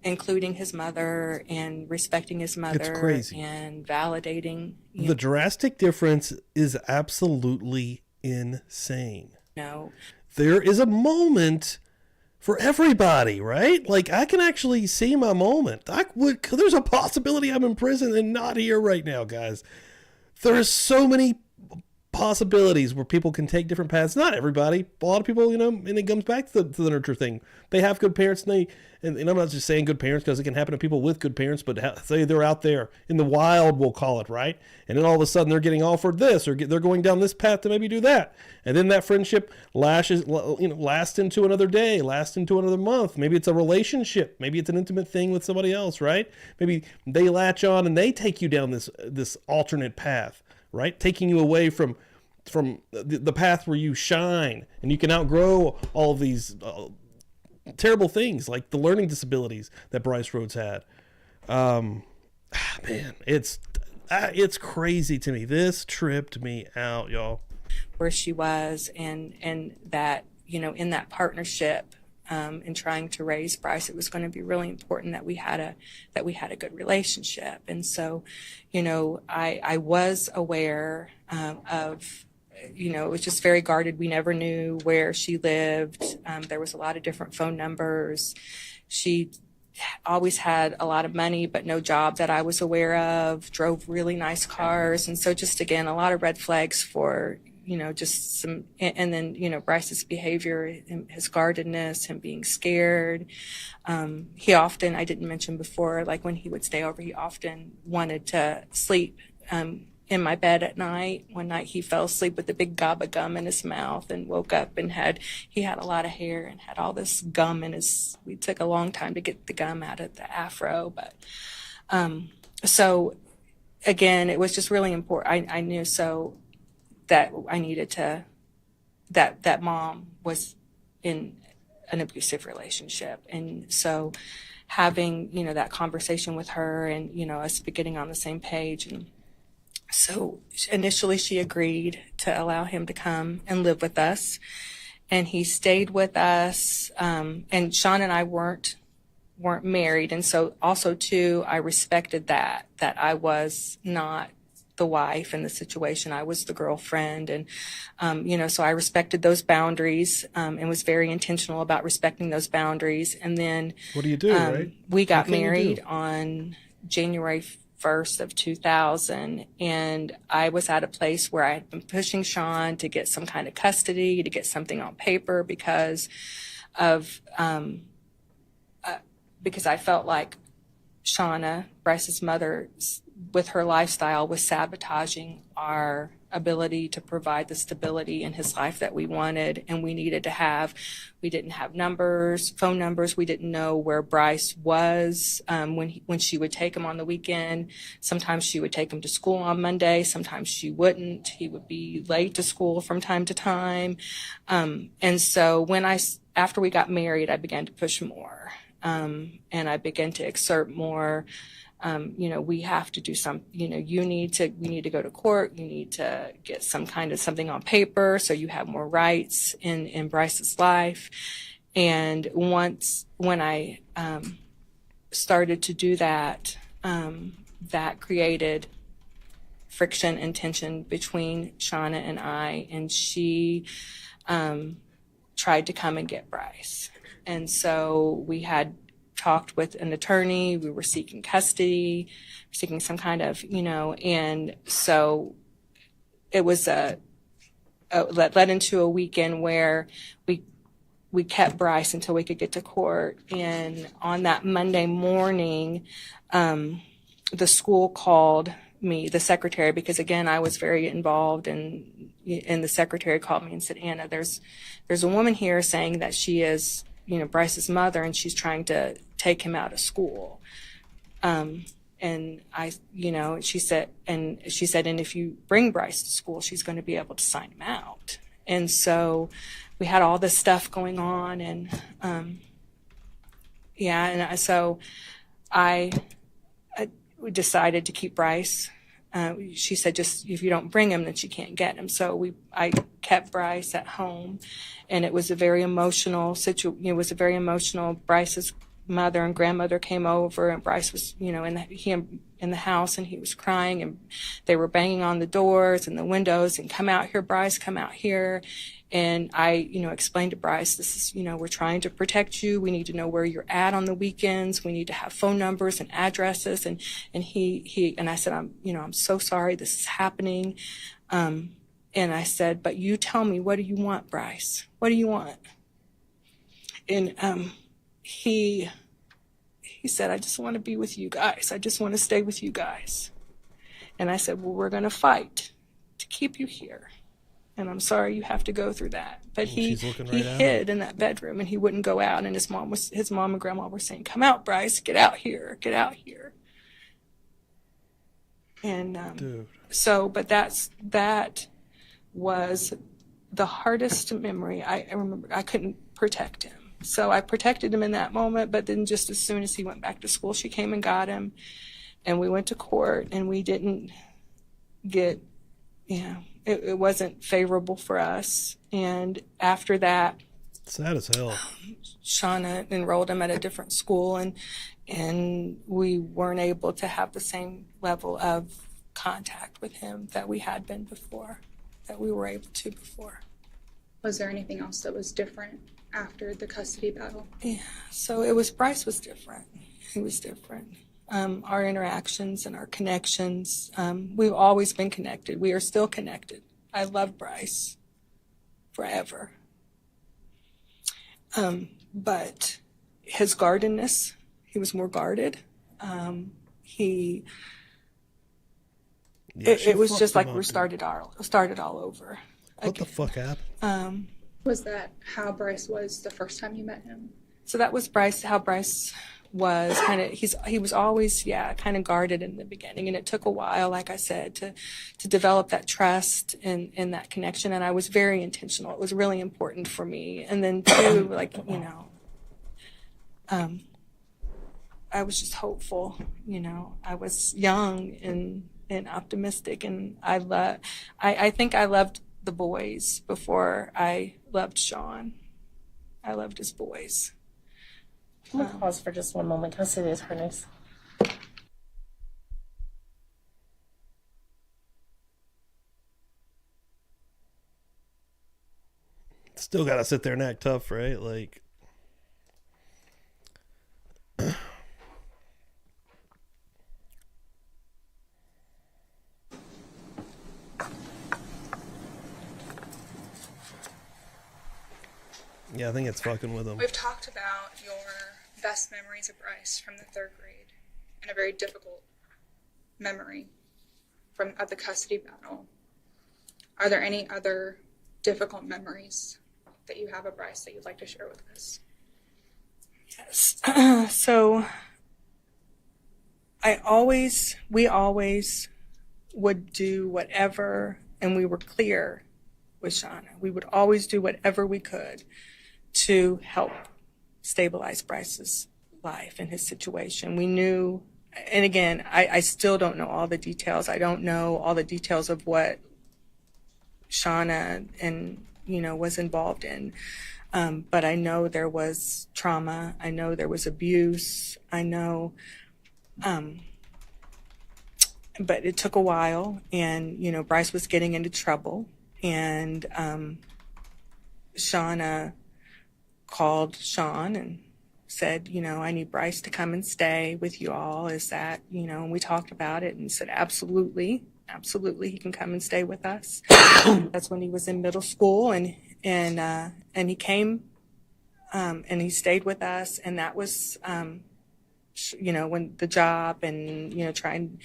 including his mother and respecting his mother. It's crazy. And validating. The drastic difference is absolutely insane. There is a moment for everybody, right? Like, I can actually see my moment. There's a possibility I'm in prison and not here right now, guys. There's so many possibilities where people can take different paths. Not everybody. A lot of people, and it comes back to the nurture thing. They have good parents, and I'm not just saying good parents because it can happen to people with good parents, but say they're out there in the wild, we'll call it, right? And then all of a sudden they're getting offered this, or they're going down this path to maybe do that. And then that friendship lasts into another day, lasts into another month. Maybe it's a relationship. Maybe it's an intimate thing with somebody else, right? Maybe they latch on and they take you down this alternate path, right? Taking you away from the path where you shine and you can outgrow all of these terrible things like the learning disabilities that Brice Rhodes had. Man, it's crazy to me. This tripped me out, y'all. Where she was, and that, in that partnership, in trying to raise Brice, it was going to be really important that we had a good relationship. And so, I was aware of, it was just very guarded. We never knew where she lived. There was a lot of different phone numbers. She always had a lot of money, but no job that I was aware of, drove really nice cars. And so just, again, a lot of red flags for, just some, and then, Brice's behavior, his guardedness, him being scared. He often, I didn't mention before, like when he would stay over, he often wanted to sleep, in my bed at night. One night he fell asleep with a big gob of gum in his mouth and woke up and he had a lot of hair and had all this gum in we took a long time to get the gum out of the afro. But, so again, it was just really important. I knew so that I needed to, that mom was in an abusive relationship. And so having, that conversation with her and, us getting on the same page. And so initially she agreed to allow him to come and live with us, and he stayed with us. And Sean and I weren't married. And so also too, I respected that I was not the wife in the situation. I was the girlfriend. And, so I respected those boundaries, and was very intentional about respecting those boundaries. And then what do you do, right? We got married on January 1st of 2000, and I was at a place where I had been pushing Sean to get some kind of custody, to get something on paper because I felt like Shauna, Brice's mother, with her lifestyle, was sabotaging our ability to provide the stability in his life that we wanted and we needed to have. We didn't have phone numbers. We didn't know where Brice was when she would take him on the weekend. Sometimes she would take him to school on Monday. Sometimes she wouldn't. He would be late to school from time to time. And so after we got married, I began to push more, and I began to exert more. We have to do we need to go to court. You need to get some kind of something on paper so you have more rights in Brice's life. And when I started to do that, that created friction and tension between Shauna and I, and she tried to come and get Brice. And so we had talked with an attorney, we were seeking custody, seeking some kind of, and so it was led into a weekend where we kept Brice until we could get to court. And on that Monday morning, the school called me, the secretary, because again, I was very involved, and the secretary called me and said, Anna, there's a woman here saying that she is, Brice's mother, and she's trying to take him out of school. And she said, and if you bring Brice to school, she's going to be able to sign him out. And so we had all this stuff going on, and so we decided to keep Brice. She said, just if you don't bring him, then she can't get him. So I kept Brice at home, and it was a very emotional situation. It was a very emotional. Brice's mother and grandmother came over, and Brice was, in the house, and he was crying, and they were banging on the doors and the windows, and come out here, Brice, come out here. And I, explained to Brice, this is, we're trying to protect you. We need to know where you're at on the weekends. We need to have phone numbers and addresses. And I said, I'm so sorry this is happening. And I said, but you tell me, what do you want, Brice? What do you want? And he said, I just want to be with you guys. I just want to stay with you guys. And I said, well, we're going to fight to keep you here. And I'm sorry you have to go through that. But he hid in that bedroom, and he wouldn't go out. And his mom and grandma were saying, come out, Brice, get out here, get out here. And but that was the hardest memory. I remember I couldn't protect him. So I protected him in that moment, but then just as soon as he went back to school, she came and got him, and we went to court, and we didn't get, it wasn't favorable for us. And after that, sad as hell, Shauna enrolled him at a different school, and we weren't able to have the same level of contact with him that we had been before, that we were able to before. Was there anything else that was different after the custody battle? Yeah, so Brice was different. He was different. Our interactions and our connections, we've always been connected. We are still connected. I love Brice forever. But his guardedness, he was more guarded. It was just like we started all over. What the fuck happened? Was that how Brice was the first time you met him? So that was how Brice was he was always, kind of guarded in the beginning. And it took a while, like I said, to develop that trust and that connection. And I was very intentional. It was really important for me. And then too, I was just hopeful, I was young and optimistic. And I think I loved the boys before I loved Sean. I loved his boys. Can we pause for just one moment? Can I see the attorneys? Still gotta sit there and act tough, right? Like, yeah, I think it's fucking with them. We've talked about your best memories of Brice from the 3rd grade and a very difficult memory of the custody battle. Are there any other difficult memories that you have of Brice that you'd like to share with us? Yes. So we always would do whatever, and we were clear with Shauna. We would always do whatever we could to help stabilize Brice's life and his situation. We knew, and again, I still don't know all the details. I don't know all the details of what Shauna was involved in. But I know there was trauma. I know there was abuse. I know but it took a while, and, Brice was getting into trouble, and Shauna called Sean and said, I need Brice to come and stay with you all. Is that, and we talked about it and said, absolutely, he can come and stay with us. That's when he was in middle school, and he came, and he stayed with us, and that was, when the job and, trying,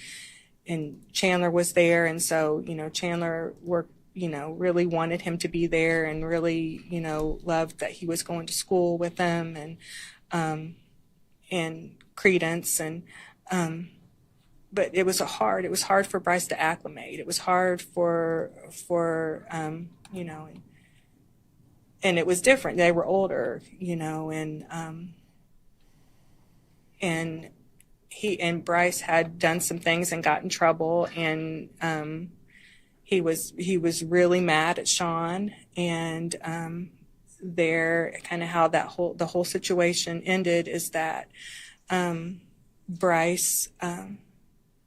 and Chandler was there, and so, Chandler worked, really wanted him to be there, and really, loved that he was going to school with them, and Credence, and but it was hard for Brice to acclimate. It was hard for and it was different. They were older, and he and Brice had done some things and got in trouble, and he was really mad at Sean, and there, kind of how the whole situation ended is that Brice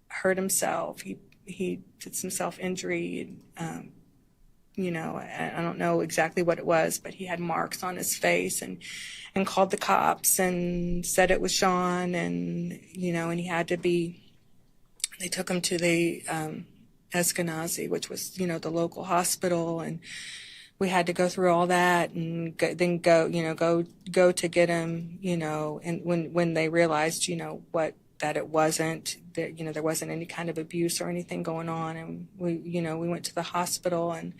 hurt himself. He did some self-injury. I don't know exactly what it was, but he had marks on his face, and called the cops and said it was Sean, and and he had to be. They took him to the Eskenazi, which was the local hospital, and we had to go through all that, and then go to get him, and when they realized, that it wasn't, that, there wasn't any kind of abuse or anything going on, and we went to the hospital, and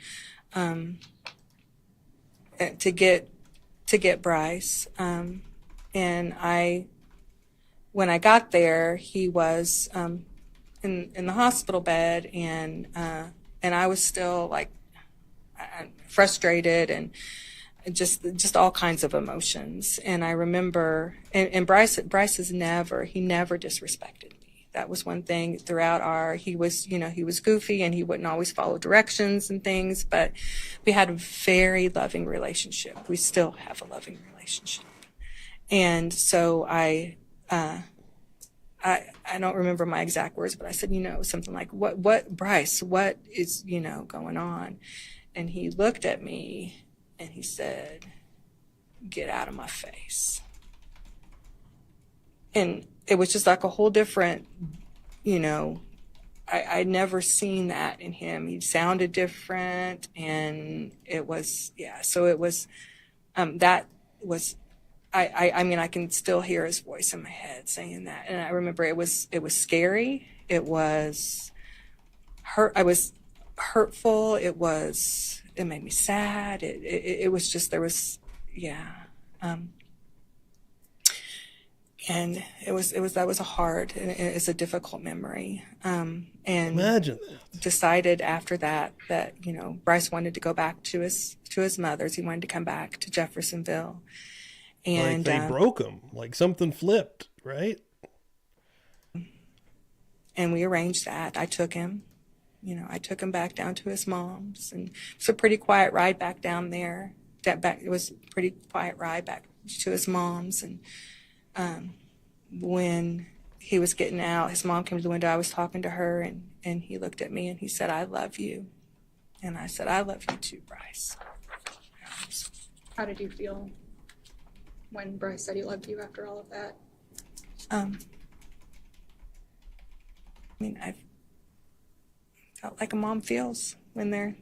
to get Brice, and when I got there, he was in the hospital bed, and I was still like frustrated, and just all kinds of emotions. And I remember, and Brice never disrespected me. That was one thing throughout he was goofy, and he wouldn't always follow directions and things, but we had a very loving relationship. We still have a loving relationship. And so I don't remember my exact words, but I said, something like, what, Brice, what is, going on? And he looked at me and he said, get out of my face. And it was just like a whole different, I'd never seen that in him. He sounded different, and it was, so it was, that was, I mean, I can still hear his voice in my head saying that. And I remember it was scary. It was I was hurtful. It made me sad. It was just, there was, and that was a hard, it's a difficult memory. And imagine that. Decided after that, Brice wanted to go back to his mother's. He wanted to come back to Jeffersonville. And like they broke him, like something flipped, right? And we arranged that. I took him back down to his mom's, and it's a pretty quiet ride back down there. It was a pretty quiet ride back to his mom's, and when he was getting out, his mom came to the window. I was talking to her, and he looked at me and he said, "I love you," and I said, "I love you too, Brice." How did you feel when Brice said he loved you after all of that? I mean, I felt like a mom feels when they're,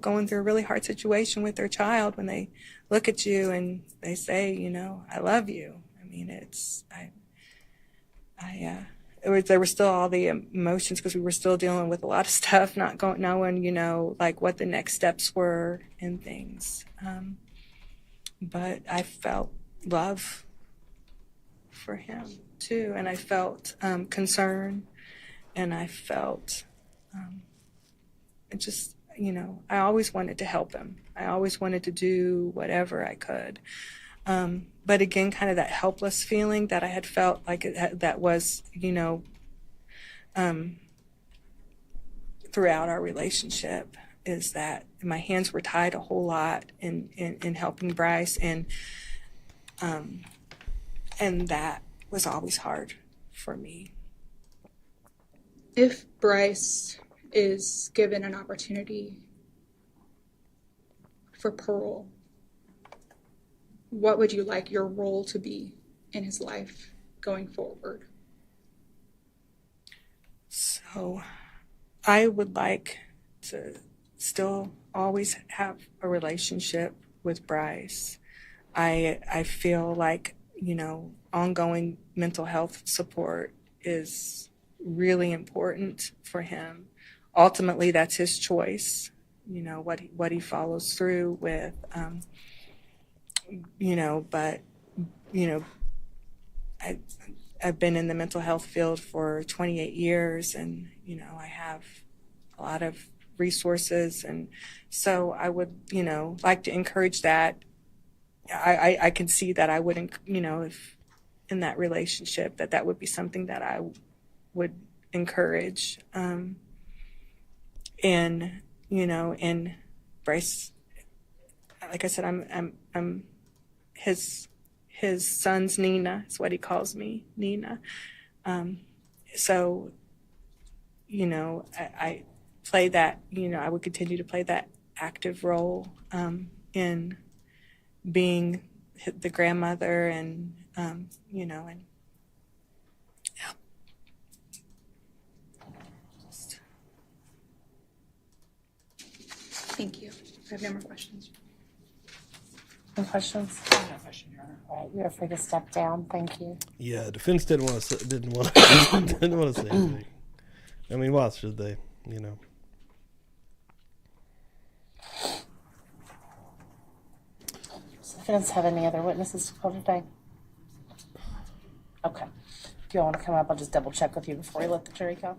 going through a really hard situation with their child, when they look at you and they say, "I love you." I mean, there were still all the emotions, because we were still dealing with a lot of stuff, not knowing, like what the next steps were and things. But I felt love for him too, and I felt concern, and I felt it just, I always wanted to help him. I always wanted to do whatever I could. But again, kind of that helpless feeling that I had felt, like that was, throughout our relationship, is that my hands were tied a whole lot in helping Brice, and that was always hard for me. If Brice is given an opportunity for parole, what would you like your role to be in his life going forward? So I would like to still always have a relationship with Brice. I feel like, ongoing mental health support is really important for him. Ultimately, that's his choice, what he follows through with, but, I've been in the mental health field for 28 years and, I have a lot of resources. And so I would, like to encourage that. I can see that I wouldn't, if in that relationship, that would be something that I would encourage. And Brice, like I said, I'm his son's Nina is what he calls me, Nina. So, I play that, I would continue to play that active role in being the grandmother and, and yeah. Thank you. I have no more questions. No questions? No question, Your Honor. All right, you're free to step down. Thank you. Yeah, defense didn't want to say anything. I mean, why should they? Does the defense have any other witnesses to call today? Okay. If you all want to come up, I'll just double check with you before we let the jury go.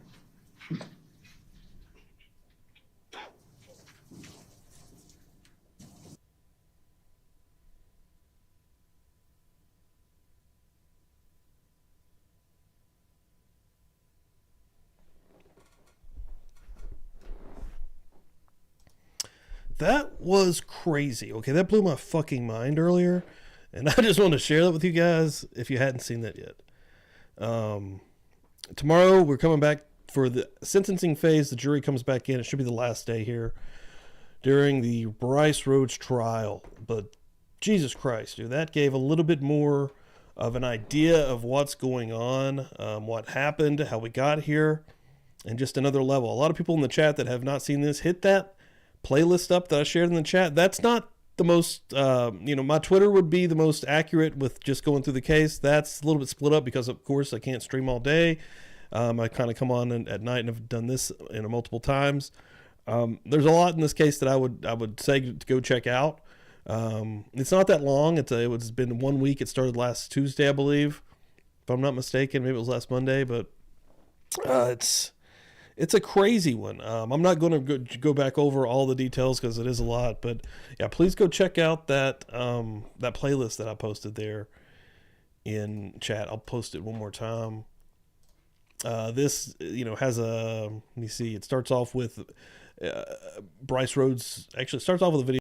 That was crazy. Okay, that blew my fucking mind earlier, and I just want to share that with you guys if you hadn't seen that yet. Tomorrow we're coming back for the sentencing phase. The jury comes back in. It should be the last day here during the Brice Rhodes trial. But Jesus Christ, dude, that gave a little bit more of an idea of what's going on, what happened, how we got here, and just another level. A lot of people in the chat that have not seen this, hit that playlist up that I shared in the chat. That's not the most, my Twitter would be the most accurate with just going through the case. That's a little bit split up because, of course, I can't stream all day. I kind of come on at night and have done this multiple times. There's a lot in this case that I would say to go check out. It's not that long. It's been 1 week. It started last Tuesday, I believe, if I'm not mistaken. Maybe it was last Monday, but it's a crazy one. I'm not going to go back over all the details because it is a lot, but yeah, please go check out that playlist that I posted there in chat. I'll post it one more time. This, has let me see. It starts off with Brice Rhodes. Actually, it starts off with a video